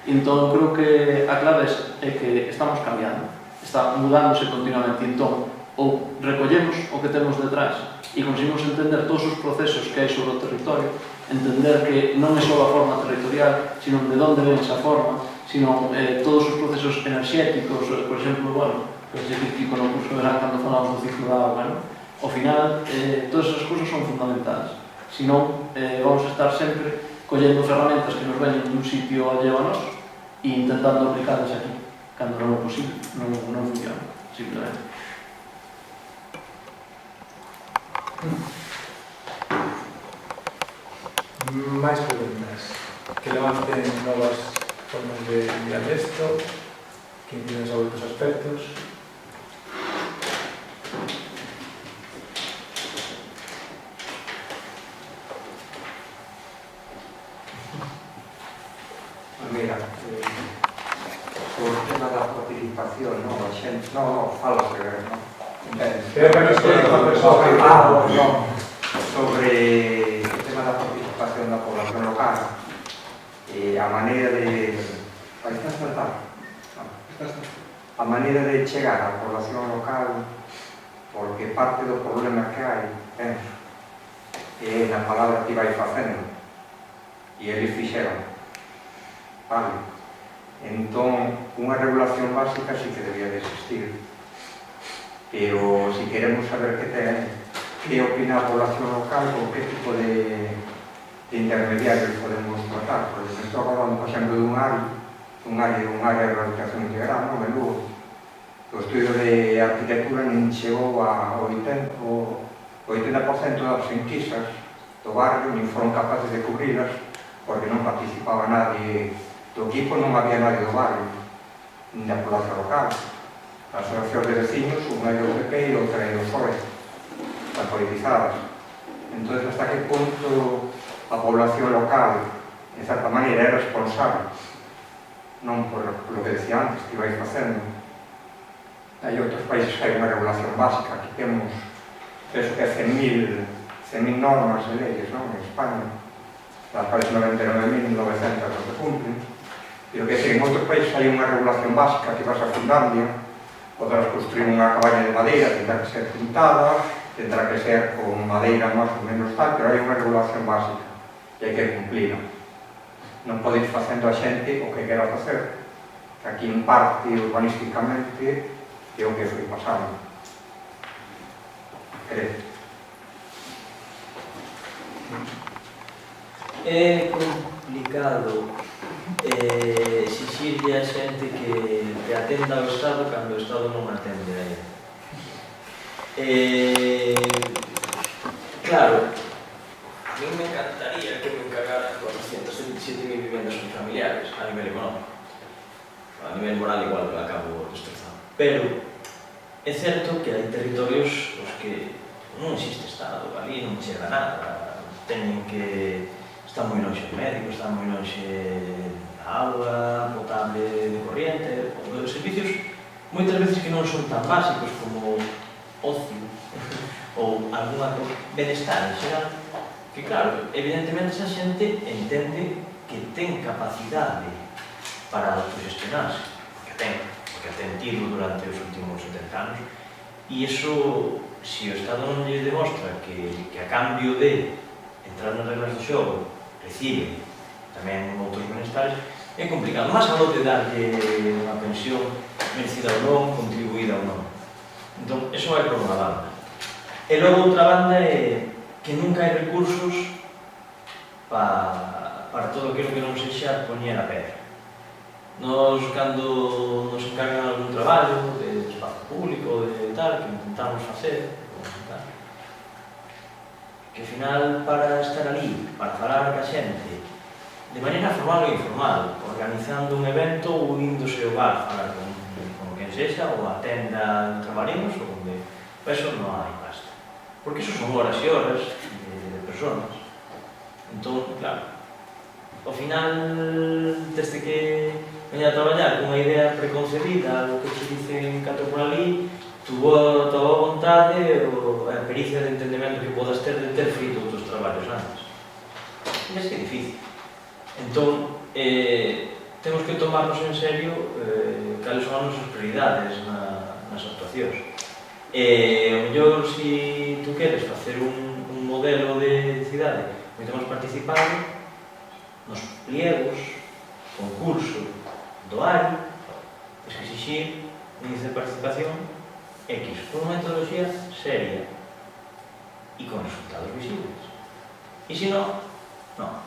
Entón, creo que a clave é que estamos cambiando, está mudándose continuamente. Entón, ou recollemos o que temos detrás e conseguimos entender todos os procesos que hai sobre o territorio, entender que non é só a forma territorial, sino de onde ven esa forma, sino todos os procesos enerxéticos, por exemplo, bueno, que Kiko no curso de verán cando falamos do ciclo da auga, non? Ao final, todas esas cousas son fundamentales. Si non, vamos a estar sempre collendo ferramentas que nos veñen dun sitio alleo a nós e intentando aplicarlas aquí, cando non é posible, non funciona, simplemente.
Máis preguntas que levanten novas formas de mirar isto, que inciden sobre outros aspectos.
Mira, sobre o tema da participación, non, a xente, non, fala sobre, non?
Creo que non estou unha persoa
sobre o tema da participación da población local, a maneira de... Estás tratando? A maneira de chegar á población local, porque parte do problema que hai, penso, é na palabra que vai facendo, e eles fixeron. Vale. Entón, unha regulación básica sí que debía de existir, pero si queremos saber que opina a población local, con que tipo de intermediarios podemos tratar. Porque se estou falando, por exemplo, dun área de rehabilitación integral, non? En Lugo. O estudio de arquitectura nin chegou a 80% das enquisas do barrio nin foron capaces de cubrilas porque non participaba nadie do equipo, non había nadie do barrio, nin da población local. As asociacións de veciños, unha é do PP e outra é do PSOE, están politizadas. Entón, hasta que punto a población local, en certa maneira, é responsable, non por lo que decía antes, que ibais facendo. Hai outros países que hai unha regulación básica, aquí temos, penso que 100.000 normas e leyes, non? En España, das cuales 99.900 non se cumplen. Pero que en outros países hai unha regulación básica, que vas a Finlandia, podrás construir unha cabaña de madeira, tendrá que ser pintada, tendrá que ser con madeira máis ou menos tal, pero hai unha regulación básica e hai que cumplirla. Non podes facendo a xente o que quera facer, que aquí en parte urbanísticamente é o que foi pasando. Creo.
É complicado exixirlle a xente que atenda ao Estado cando o Estado non atende a ela. Claro, a mí me encantaría que me encargaran 427.000 vivendas unifamiliares a nivel económico. A nivel moral igual que acabo destrozando. Pero é certo que hai territorios os que non existe Estado, ali non chega nada, teñen que estar moi lonxe de médico, estar moi lonxe da auga potable de corriente, ou de servicios moitas veces que non son tan básicos como ocio ou alguna benestar en xeral, que claro, evidentemente esa xente entende que ten capacidade para autogestionarse, porque a ten tido durante os últimos 70 anos, e iso, se o Estado non lle demostra que a cambio de entrar nas reglas do xogo recibe tamén outros benestares, é complicado, máis algo de darlle unha pensión merecida ou non, contribuída ou non. Entón, eso vai por unha banda. E logo outra banda é que nunca hai recursos para todo aquilo que non sexa poñer a pedra. Nos, cando nos encargan algún traballo de espazo público, de tal, que intentamos facer, que ao final, para estar ali, para falar ca xente, de maneira formal ou informal, organizando un evento ou índose ao bar, falar con quen sexa, ou a tenda de trabalhemos, ou onde, para eso non hai basta. Porque eso son horas e horas de personas. Entón, claro, ao final, desde que veña a traballar cunha idea preconcebida, o que se dice en catro por ali, tu boa vontade ou a pericia de entendemento que podas ter de ter feito outros traballos antes. E é que é difícil. Entón, temos que tomarnos en serio cales son as nosas prioridades nas actuacións. O mellor, se tú queres facer un modelo de cidade moito máis participado, nos pliegos, concurso, doar, tens que exixir un índice de participación X, con unha metodoloxía seria e con resultados visibles. E se non, non.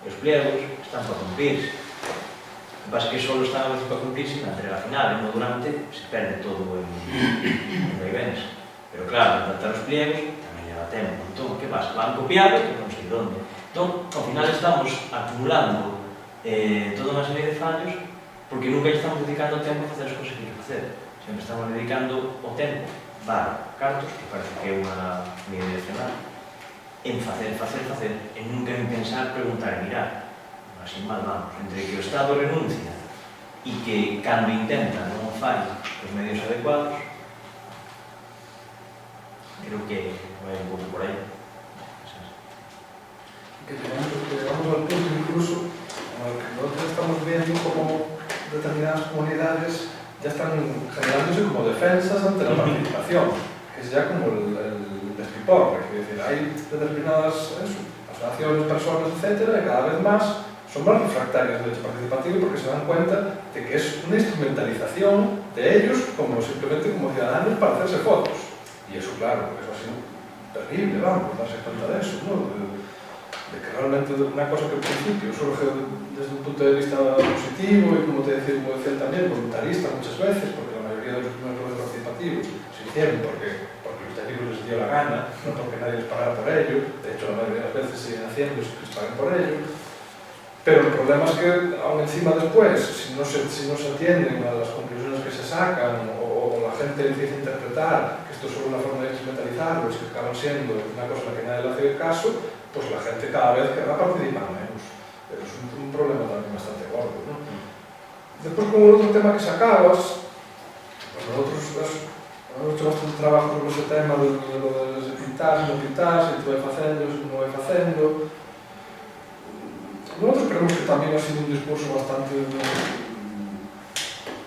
Os pliegos están para cumplirse. O que pasa é que só están a veces para cumplirse na entrega final, e no durante se perde todo en vaivenes. Pero claro, tratar os pliegos tamén leva tempo. Entón, que pasa? Van copiados e non sei onde. Entón, ao final estamos acumulando toda unha serie de fallos porque nunca estamos dedicando tempo a facer as cousas que hai que facer. Sempre estamos dedicando o tempo, cartos, que parece que é unha medida direccional, en facer, en nunca en pensar, preguntar e mirar. Así mal vamos, entre que o Estado renuncia e que cando intenta non fai os medios adecuados, creo que vai un pouco por aí.
Que llegamos al punto incluso en el que nosotros estamos viendo como determinadas comunidades ya están generándose como defensas ante la participación, que es ya como el despiporre, que es decir, hay determinadas asociaciones, personas, etcétera, y cada vez más son más refractarias del derecho participativo porque se dan cuenta de que es una instrumentalización de ellos como simplemente como ciudadanos para hacerse fotos. Y eso, claro, eso ha sido terrible, vamos, darse cuenta de eso, ¿no? De que realmente una cosa que al principio surge desde un punto de vista positivo y como te decía también, voluntarista muchas veces, porque la mayoría mayoría de los primeros procesos participativos se hicieron porque los técnicos les dio la gana, no porque nadie les pagara por ello. De hecho, la mayoría de las veces siguen haciendo que les paguen por ello. Pero el problema es que, aún encima después, si no se atienden a las conclusiones que se sacan o la gente empieza a interpretar que esto es solo una forma de instrumentalizarlo y que acaban siendo una cosa a la que nadie le hace caso, pues la gente cada vez querrá participar menos. Pero es un problema también bastante gordo, ¿no? Después, como el otro tema que sacabas, pues nosotros hemos hecho bastante trabajo sobre ese tema de lo de pintar, no pintar, si tú vai facendo, si non vai facendo. Nosotros creemos que también ha sido un discurso bastante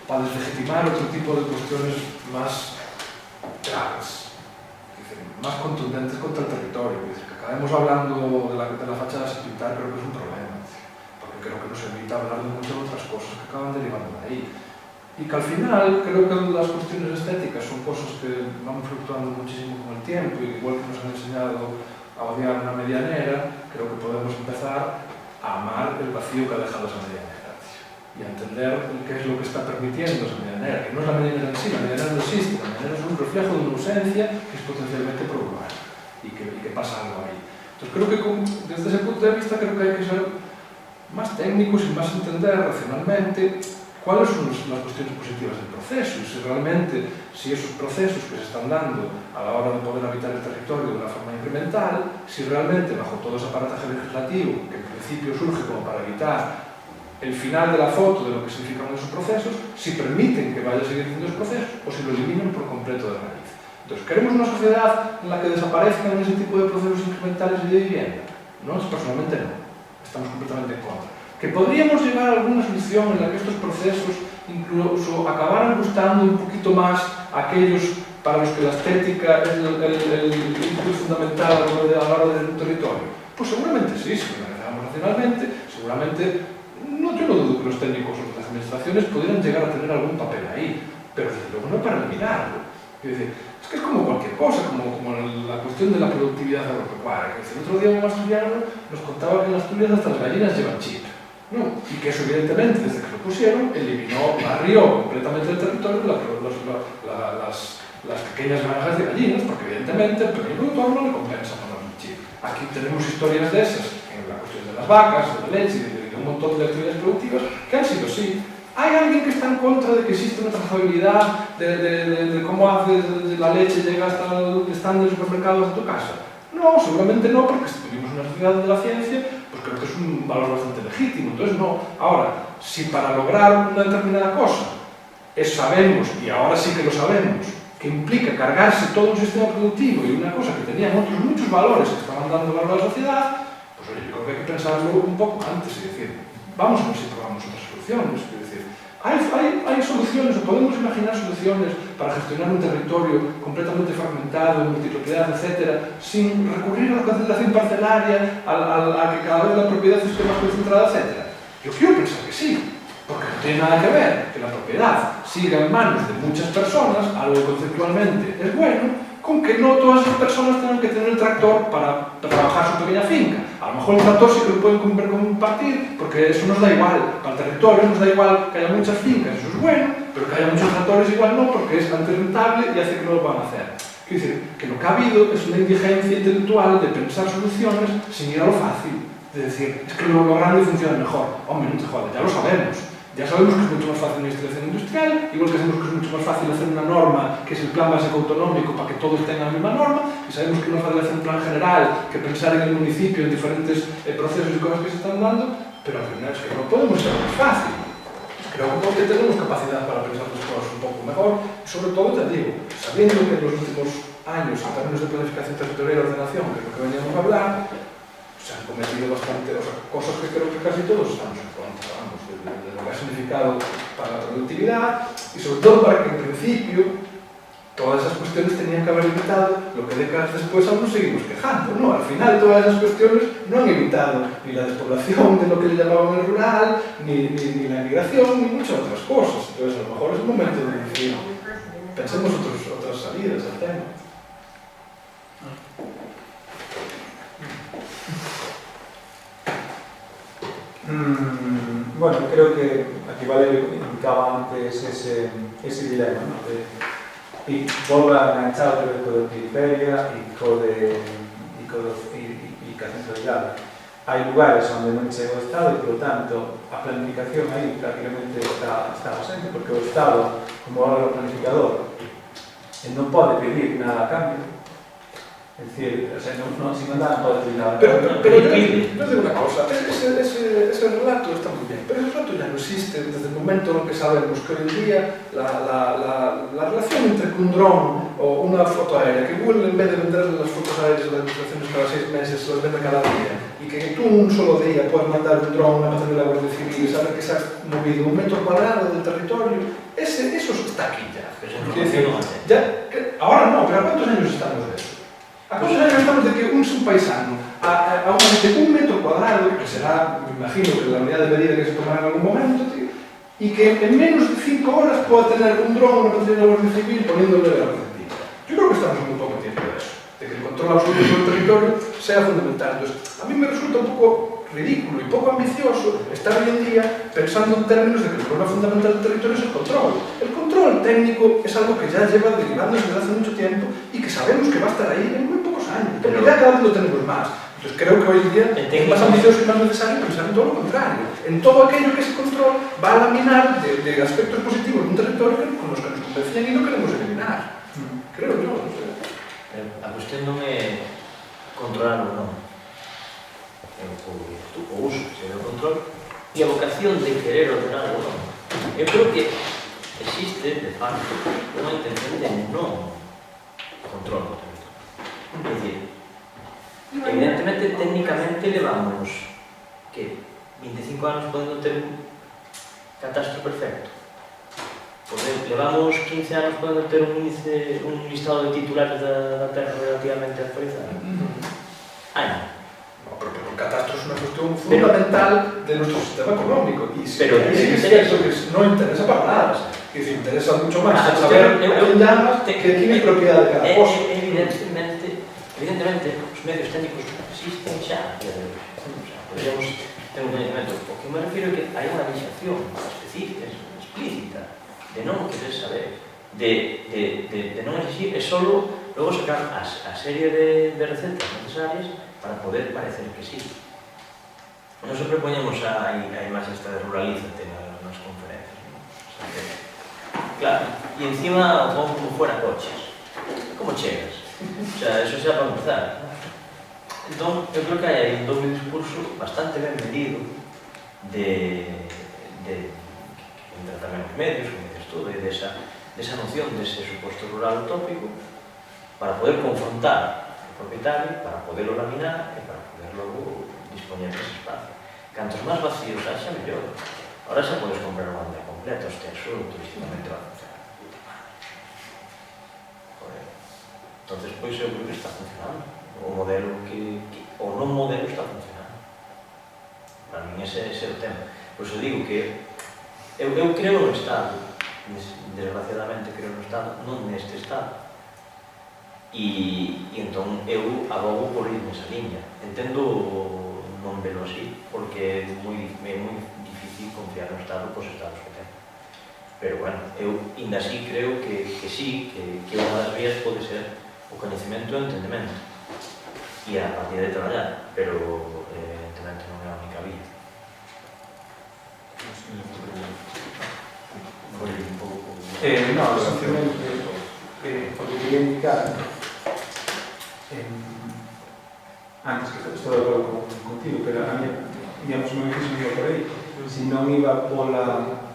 para deslegitimar otro tipo de cuestiones más graves, más contundentes contra el territorio. Es decir, que acabemos hablando de la fachada sin pintar, creo que es un problema, porque creo que nos evita hablar de muchas otras cosas que acaban derivando de ahí. Y que al final creo que las cuestiones estéticas son cosas que van fluctuando muchísimo con el tiempo, y igual que nos han enseñado a odiar una medianera, creo que podemos empezar a amar el vacío que ha dejado esa medianera, y a entender qué es lo que está permitiendo esa medianera, que no es la medianera en sí, la medianera no existe, la medianera es un reflejo de una ausencia que es potencialmente problemática y que pasa algo ahí. Entonces creo que desde ese punto de vista creo que hay que ser más técnicos y más entender racionalmente cuáles son las cuestiones positivas del proceso y si esos procesos que se están dando a la hora de poder habitar el territorio de una forma incremental, si realmente bajo todo ese aparataje legislativo que en principio surge como para evitar el final de la foto de lo que significan esos procesos, si permiten que vaya a seguir haciendo esos procesos o si lo eliminan por completo de raíz. Entonces, ¿queremos una sociedad en la que desaparezcan ese tipo de procesos incrementales de vivienda? Nosotros personalmente no, estamos completamente en contra. Que podríamos llegar a alguna solución en la que estos procesos incluso acabaran gustando un poquito más a aquellos para los que la estética es el input fundamental a la hora de un territorio. Pues seguramente sí, si lo analizamos racionalmente, seguramente, yo no dudo que los técnicos o las administraciones pudieran llegar a tener algún papel ahí, pero desde luego no para eliminarlo. Es que es como cualquier cosa, como la cuestión de la productividad agropecuaria. El otro día un asturiano nos contaba que en Asturias hasta las gallinas llevan chip. No, y que eso evidentemente desde que lo pusieron barrió completamente el territorio las pequeñas granjas de gallinas, porque evidentemente el pequeño productor no le compensa poner un chip. Aquí tenemos historias de esas, en la cuestión de las vacas, de la leche, de un montón de actividades productivas que han sido así. ¿Hay alguien que está en contra de que existe una trazabilidad de cómo hace la leche llega hasta el stand del supermercado de tu casa? No, seguramente no, porque si vivimos en una sociedad de la ciencia, pues creo que es un valor bastante legítimo. Entonces no. Ahora, si para lograr una determinada cosa sabemos, y ahora sí que lo sabemos, que implica cargarse todo un sistema productivo y una cosa que tenían otros muchos valores que estaban dando valor a la sociedad, pues oye, yo creo que hay que pensarlo un poco antes y decir, vamos a ver si probamos otras soluciones. Es decir, hay soluciones, o podemos imaginar soluciones para gestionar un territorio completamente fragmentado, multipropiedad, etc., sin recurrir a la cancelación parcelaria, a que cada vez la propiedad esté más concentrada, etc. Yo quiero pensar que sí, porque no tiene nada que ver que la propiedad siga en manos de muchas personas, algo que conceptualmente es bueno, con que no todas esas personas tengan que tener el tractor para trabajar su pequeña finca. A lo mejor el tractor sí que lo pueden compartir, porque eso nos da igual. Para el territorio nos da igual que haya muchas fincas, eso es bueno, pero que haya muchos tractores igual no, porque es antirrentable y hace que no lo van a hacer. Quiero decir, que lo que ha habido es una indigencia intelectual de pensar soluciones sin ir a lo fácil. Es decir, es que lo grande funciona mejor. Hombre, no te jodas, ya lo sabemos. Ya sabemos que es mucho más fácil una instalación industrial, igual que sabemos que es mucho más fácil hacer una norma, que es el plan básico autonómico, para que todos tengan la misma norma, y sabemos que es más fácil hacer un plan general que pensar en el municipio, en diferentes procesos y cosas que se están dando, pero al final es que no podemos ser más fácil. Creo que tenemos capacidad para pensar las cosas un poco mejor, y sobre todo, te digo, sabiendo que en los últimos años, en términos de planificación territorial y ordenación, que es lo que veníamos a hablar, se han cometido bastante cosas que creo que casi todos estamos en contra, vamos, de lo que ha significado para la productividad y sobre todo para que en principio todas esas cuestiones tenían que haber evitado lo que décadas después aún nos seguimos quejando, ¿no? Al final todas esas cuestiones no han evitado ni la despoblación de lo que le llamaban el rural, ni la emigración, ni muchas otras cosas. Entonces a lo mejor es el momento de decir, pensemos otras salidas al tema.
Bueno, creo que aquí Valerio indicaba antes ese dilema, ¿no? Y volve a enganchar outra vez co de periferia e co a centralidade. Hai lugares onde non chega o Estado e, por tanto, a planificación aí prácticamente está ausente, porque o Estado, como órgano planificador, non pode pedir nada a cambio. Es decir, o sea, si no dan todo el dinero.
Pero yo digo una cosa, ese relato está muy bien, pero ese relato ya no existe desde el momento en que sabemos que hoy en día la relación entre que un dron o una foto aérea, que Google en vez de vender las fotos aéreas de las administraciones cada 6 meses, las vende cada día, y que tú un solo día puedes mandar un dron a una estación de la Guardia Civil y saber que se ha movido 1 metro cuadrado del territorio, eso está aquí ya. Ahora no, pero ¿a cuántos años estamos de eso? ¿A cuántos años estamos de que un paisano a un metro cuadrado, que será, me imagino, que la unidad de medida que se tomará en algún momento, tío, y que en menos de 5 horas pueda tener un dron, una patrulla de la Guardia Civil poniéndole la Argentina? Yo creo que estamos en muy poco tiempo de eso, de que el control absoluto del territorio sea fundamental. Entonces, a mí me resulta un poco ridículo y poco ambicioso estar hoy en día pensando en términos de que el problema fundamental del territorio es el control. El control técnico es algo que ya lleva derivándose desde hace mucho tiempo y que sabemos que va a estar ahí en muy pocos años, porque ya cada vez lo tenemos más. Entonces creo que hoy en día es más ambicioso y más necesario pensar en todo lo contrario, en todo aquello que ese control va a laminar de aspectos positivos de un territorio con los que nos convencían y no queremos eliminar. Creo yo, no sé.
A cuestión non é controlar ou non, o uso, sería o control, e a vocación de querer ordenar ou non. Eu creo que existe, de facto, unha intención de non control do territorio. É dicir, evidentemente, técnicamente, levamos, que 25 anos podendo ter un catastro perfecto. Levamos 15 anos podendo ter un listado de titulares da terra relativamente actualizado. Ai,
no, pero el catastro es una cuestión fundamental de nuestro sistema económico y
pero
es cierto que no interesa para nada, que se interesa mucho más saber quién llamas que quién es propiedad de cada cosa.
Evidentemente, os medios técnicos existen xa, podríamos ter un conhecimento. O que me refiro é que hai unha legislación específica, explícita, de non querer saber, de non exigir, é só logo sacar a serie de recetas necesarias para poder parecer que sí. Nos sempre poñemos a imaxe esta de ruralízate nas conferencias, ¿no? O sea que, claro, e encima como fuera coches. Como chegas? O sea, eso xa para empezar. Entón, eu creo que hai aí un doble discurso bastante ben medido de tamén os medios, como dices tú, e desa noción dese suposto rural utópico para poder confrontar o propietario, para poderlo laminar e para poder logo dispoñer dese espacio. Cantos máis vacíos haxa, mellor. Ahora xa podes comprar unha banda completa, hostia, eso turísticamente va a funcionar. Joder. Entonces, pois eu creo que está funcionando. O modelo o non modelo está funcionando. Para mí ese é o tema. Pois eu digo que eu creo no Estado, desgraciadamente creo no Estado, non neste Estado. E entón eu abogo por ir nesa liña. Entendo non velo así, porque é moi difícil confiar no Estado cos estados que ten. Pero, bueno, eu ainda así creo que sí, que unha das vías pode ser o coñecemento e o entendemento. E a partir de traballar, pero evidentemente non é a única vía.
No, simplemente o que quería indicar antes que estou de acordo contigo, pero a mí, digamos, non iba por aí, se non iba pola...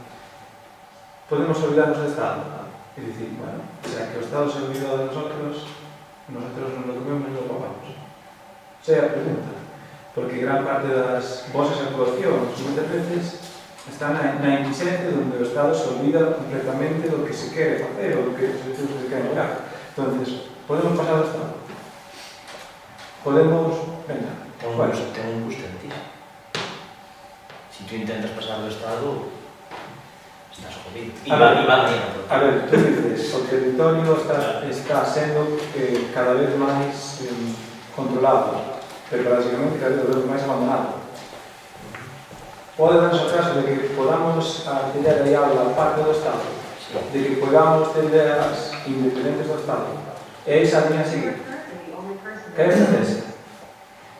Podemos olvidarnos do Estado, é dicir, bueno, o sea, que o Estado se olvidou de nosotros nos lo comemos e lo papamos. Esa é a pregunta, porque gran parte das vosas actuacións moitas veces está na inexistencia onde o Estado se olvida completamente do que se quere facer ou do que se quere lograr. Entonces, podemos pasar ao Estado? Podemos... Venga,
bueno, ten un custo altísimo. Si tú intentas pasar do Estado, estás jodido. E van a
ver, tú dices, o territorio está sendo cada vez máis controlado, pero básicamente cada vez máis abandonado. pode darnos o caso de que podamos acceder aí a parte do Estado, de que podamos tender as independentes do Estado, e esa línea sigue. Que é esa tese?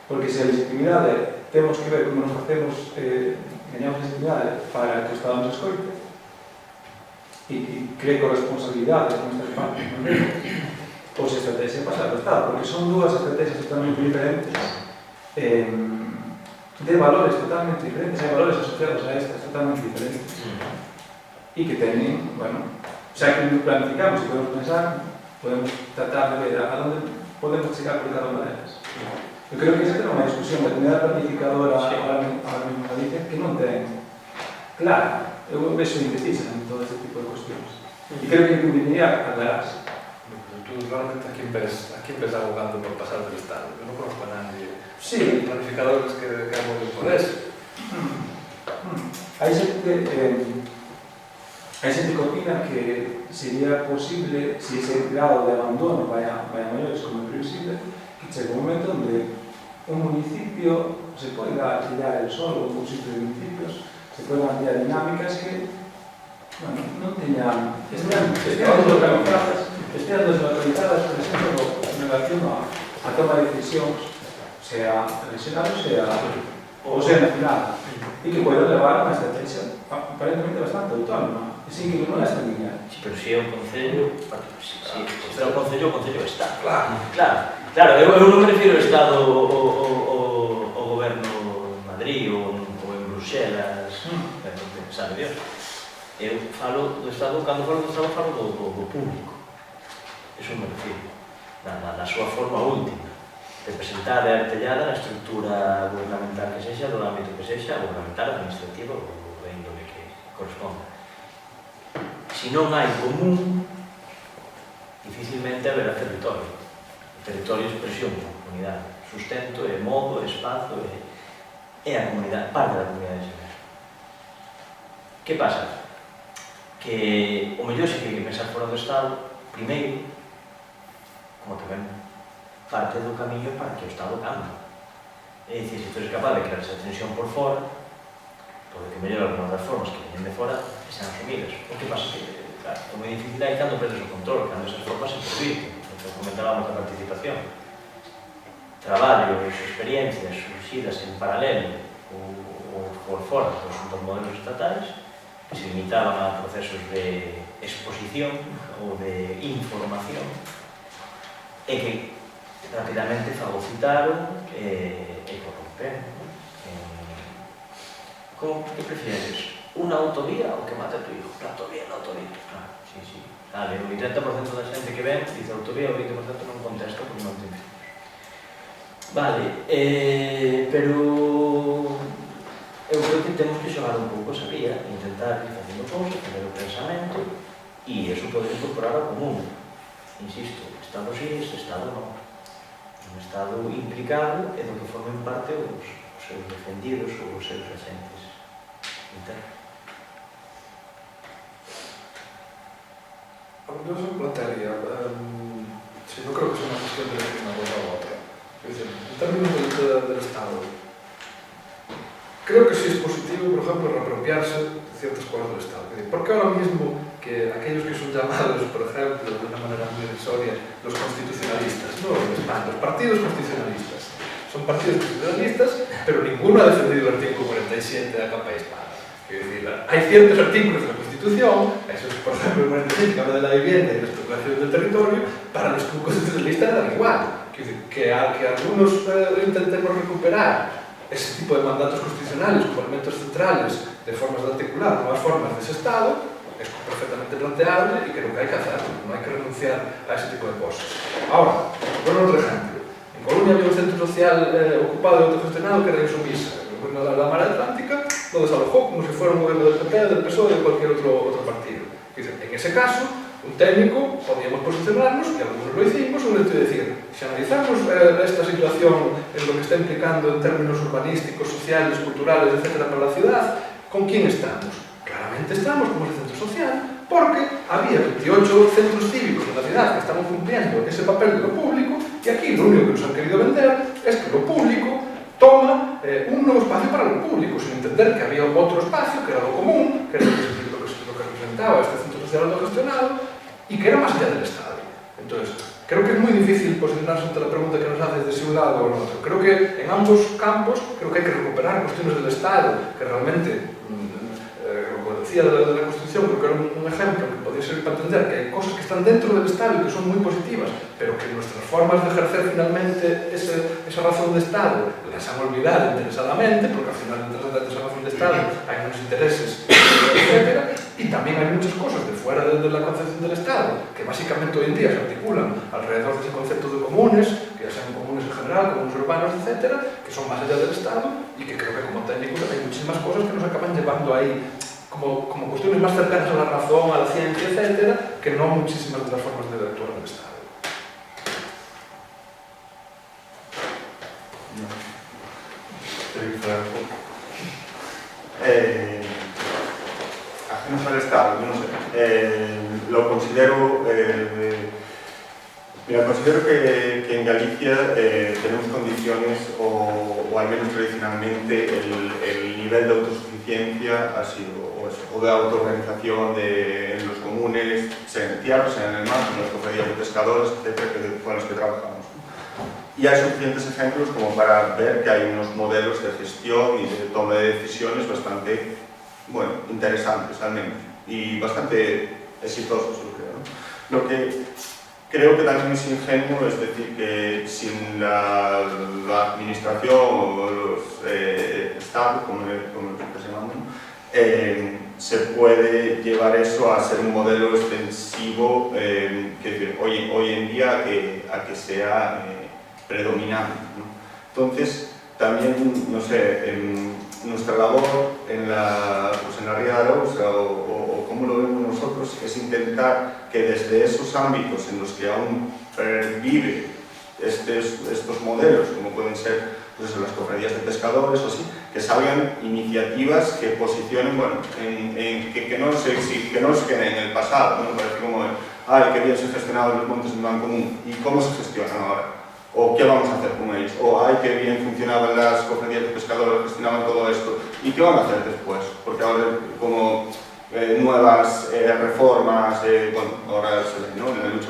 Porque se a legitimidade temos que ver como nos facemos, gañamos legitimidade para que o Estado nos escoite e cree corresponsabilidade con estas partes, pois a estrategia pasa do Estado, porque son dúas estrategias totalmente diferentes, de valores totalmente diferentes, hai valores asociados a estas totalmente diferentes, e que teñen, bueno, xa que planificamos e podemos pensar, podemos tratar de ver a onde podemos chegar por cada unha delas. Eu creo que esa é unha discusión da comunidade planificadora ahora mesmo en Galicia que non ten clara. Eu vexo indecisa en todo este tipo de cuestións. E creo que convendría aclararse.
Tú realmente a quién ves abogando por pasar del Estado? Yo no conozco a nadie.
Sí.
Planificadores que abogen por eso.
Hai xente que opina que sería posible, se ese grado de abandono vai a maiores como é previsible, que chega un momento onde un municipio se pode alquilar el solo, un conxunto de municipios, se poden ampliar dinámicas que, bueno, non teñan, estean deslocalizadas, por exemplo, en relación a toma de decisións, sea regional ou sea nacional, e que poden levar a unha estrategia aparentemente bastante autónoma, e sin que non é esta línea.
Sí, pero se é un concello, se é un concello está.
Claro,
eu non me refiro ao Estado ao goberno de Madrid ou en Bruxelas, sabe Dios. Eu falo do Estado, cando falo do Estado, falo do público. Eso me refiro, na súa forma última, de presentar e artellada na estrutura gubernamental que sexa, do ámbito que sexa, gubernamental, administrativo, ou de índole que corresponda. Se non hai común, dificilmente haberá territorio. O territorio é expresión da comunidade, sustento, é modo, é espazo, é a comunidade, parte da comunidade xeral. Que pasa? Que o mellor se que hai que pensar fora do Estado, primeiro, como tamén parte do camiño para que o Estado cambie. É dicir, se tu eres capaz de crear esa tensión por fora, pode que mellor algunas das formas que veñen de fora que sean asumidas. O que pasa que, claro, é moi difícil aí cando perdes o control, cando esas formas se permiten. Comentábamos a participación. Traballos, experiencias surgidas en paralelo ou por fora dos modelos estatais que se limitaban a procesos de exposición ou de información e que rapidamente fagocitaron e corromperon. Que prefieres? Unha autovía ou que mate a tu hijo? La autovía. Claro, sí. Vale, o 80% da xente que ven dice autovía, o 20% non contesta porque non ten fillos. Vale, pero eu creo que temos que xogar un pouco esa vía, intentar ir facendo cousas, tener o pensamento e eso poder incorporar ao común. Insisto, Estado sí, Estado non. Un Estado implicado é do que formen parte os seus defendidos ou os seus agentes internos.
Yo soy plantearía, sí, no creo que sea una cuestión de elegir una cosa u otra. Es decir, en términos del Estado, creo que sí es positivo, por ejemplo, reapropiarse de ciertas cosas del Estado. Porque ahora mismo que aquellos que son llamados, por ejemplo, de una manera muy irrisoria, los constitucionalistas, no en España, los partidos constitucionalistas, son partidos constitucionalistas, pero ninguno ha defendido el artículo 47 de la capa de España. Es decir, hay ciertos artículos de la Constitución, eso es, por ejemplo, el 45 que habla de la vivienda y la especulación del territorio, para los constitucionalistas da igual. Es decir, que algunos intentemos recuperar ese tipo de mandatos constitucionales como elementos centrales de formas de articular nuevas formas de ese Estado, es perfectamente planteable y creo que hay que hacerlo, no hay que renunciar a ese tipo de cosas. Ahora, por otro ejemplo, en Coruña había un centro social ocupado y autogestionado que era Insumisa. El gobierno de la Mar Atlántica lo desalojó como si fuera un gobierno del PP, del PSOE o de cualquier otro partido. En ese caso, un técnico podíamos posicionarnos, y algunos lo hicimos, sobre el hecho de decir, si analizamos esta situación en lo que está implicando en términos urbanísticos, sociales, culturales, etc. para la ciudad, ¿con quién estamos? Claramente estamos como el centro social, porque había 28 centros cívicos en la ciudad que estaban cumpliendo ese papel de lo público, y aquí lo único que nos han querido vender es que lo público toma un novo espacio para o público, sin entender que había outro espacio, que era do común, que era lo que representaba este centro social autogestionado, e que era máis allá del Estado. Entón, creo que é moi difícil posicionarse ante a pregunta que nos haces de si un lado ou no outro. Creo que en ambos campos, creo que hai que recuperar cuestiones del Estado, que realmente, como decía de la Constitución, creo que era un ejemplo que podría servir para entender que hay cosas que están dentro del Estado y que son muy positivas, pero que nuestras formas de ejercer finalmente esa razón de Estado las han olvidado interesadamente, porque al final detrás de esa razón de Estado hay unos intereses, etc. Y también hay muchas cosas de fuera de la concepción del Estado, que básicamente hoy en día se articulan alrededor de ese concepto de comunes, que ya sean comunes en general, comunes urbanos, etc., que son más allá del Estado, y que creo que como técnicos hay muchísimas cosas que nos acaban llevando ahí como cuestiones más cercanas a la razón, a la ciencia, etc., que no muchísimas de las formas de actuar del Estado.
Ajenos al Estado, yo no sé. Lo considero... Mira, considero que en Galicia tenemos condiciones, o al menos tradicionalmente, el nivel de autosuficiencia ha sido o de autoorganización en los comunes, sea en el tierra, sea en el mar, en las cofradías de pescadores, etcétera, con los que trabajamos. Y hay suficientes ejemplos como para ver que hay unos modelos de gestión y de toma de decisiones bastante, bueno, interesantes al menos, y bastante exitosos, yo creo, ¿no? Lo que creo que también es ingenuo es decir que sin la administración o los estados, como se llaman, se puede llevar eso a ser un modelo extensivo que hoy en día a que sea predominante, ¿no? Entonces, también, no sé, nuestra labor en la Ría de Arousa o cómo lo vemos nosotros es intentar que desde esos ámbitos en los que aún perviven estos modelos, como pueden ser pues, las cofradías de pescadores o así, que salgan iniciativas que posicionen, bueno, que no se queden en el pasado, ¿no? Parece como, ay, qué bien se gestionaban los montes en Ban Común, ¿y cómo se gestionan ahora? O qué vamos a hacer con ellos, o ay, qué bien funcionaban las cofradías de pescadores, gestionaban todo esto, y qué van a hacer después, porque ahora como nuevas reformas, bueno, ahora se ve, ¿no? En la lucha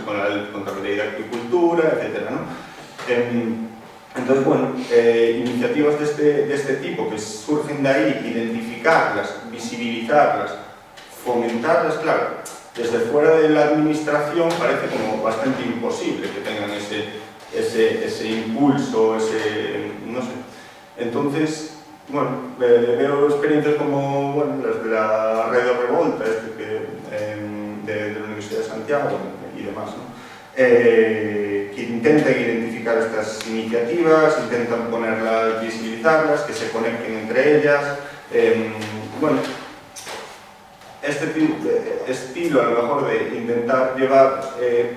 contra la ley de agricultura, etc., ¿no? Entonces, bueno, iniciativas de este tipo que surgen de ahí, identificarlas, visibilizarlas, fomentarlas, claro, desde fuera de la administración parece como bastante imposible que tengan ese impulso, no sé. Entonces, bueno, veo experiencias como bueno, las de la Red de Revolta, de la Universidad de Santiago y demás, ¿no? Que intentan identificar estas iniciativas, intentan ponerlas, visibilizarlas, que se conecten entre ellas. Bueno, este estilo a lo mejor de intentar llevar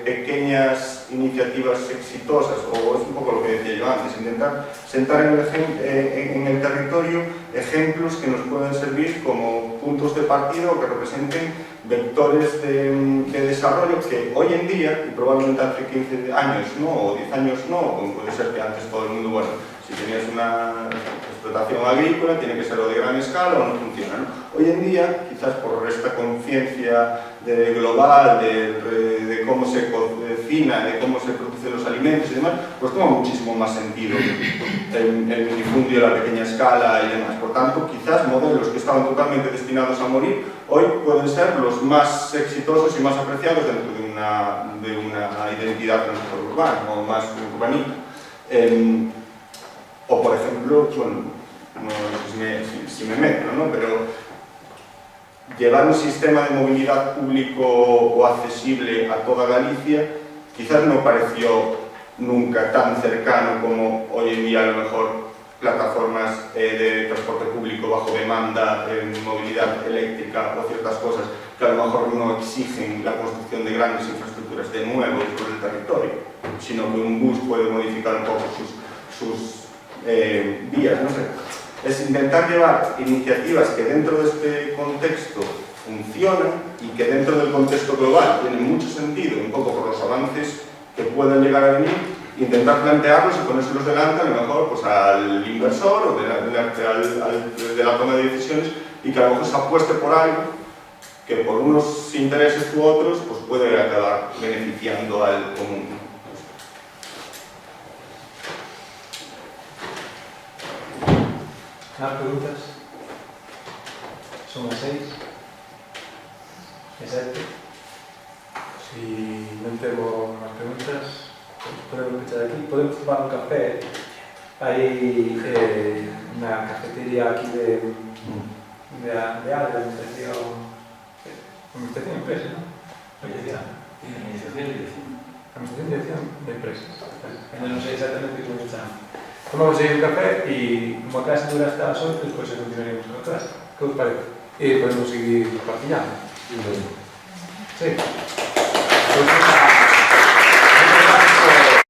pequeñas iniciativas exitosas, o es un poco lo que decía yo antes, intentar sentar en el territorio ejemplos que nos puedan servir como puntos de partida o que representen vectores de desarrollo que hoy en día, y probablemente hace 15 años no, o 10 años no, como puede ser que antes todo el mundo, bueno, si tenías una explotación agrícola, tiene que ser o de gran escala o no funciona, ¿no? Hoy en día, quizás por esta conciencia global de cómo se cocina, de cómo se producen los alimentos y demás, pues toma muchísimo más sentido el minifundio, la pequeña escala y demás. Por tanto, quizás modelos que estaban totalmente destinados a morir, hoy pueden ser los más exitosos y más apreciados dentro de una identidad urbana o más urbanita. O por ejemplo, bueno, no sé si me meto, ¿no? Pero llevar un sistema de movilidad público o accesible a toda Galicia quizás no pareció nunca tan cercano como hoy en día a lo mejor plataformas de transporte público bajo demanda, movilidad eléctrica o ciertas cosas que a lo mejor no exigen la construcción de grandes infraestructuras de nuevo dentro del territorio, sino que un bus puede modificar un poco sus vías, no sé. Es intentar llevar iniciativas que dentro de este contexto funcionan y que dentro del contexto global tienen mucho sentido, un poco por los avances que puedan llegar a venir, intentar plantearlos y ponérselos delante a lo mejor pues, al inversor o de la toma de decisiones y que a lo mejor se apueste por algo que por unos intereses u otros pues, puede acabar beneficiando al común.
¿Más preguntas? Son las 6. Exacto. Si non temos máis preguntas, podemos pechar aquí. Podemos tomar un café. Hai na cafetería aquí de administración empresa, ¿no? Administración de dirección de empresas. Non sei exactamente como se chama. Tomamos aí un café e como a clase dura hasta as 8, despois continuaremos con a clase. Que os parece? E podemos seguir partilhando. Sí.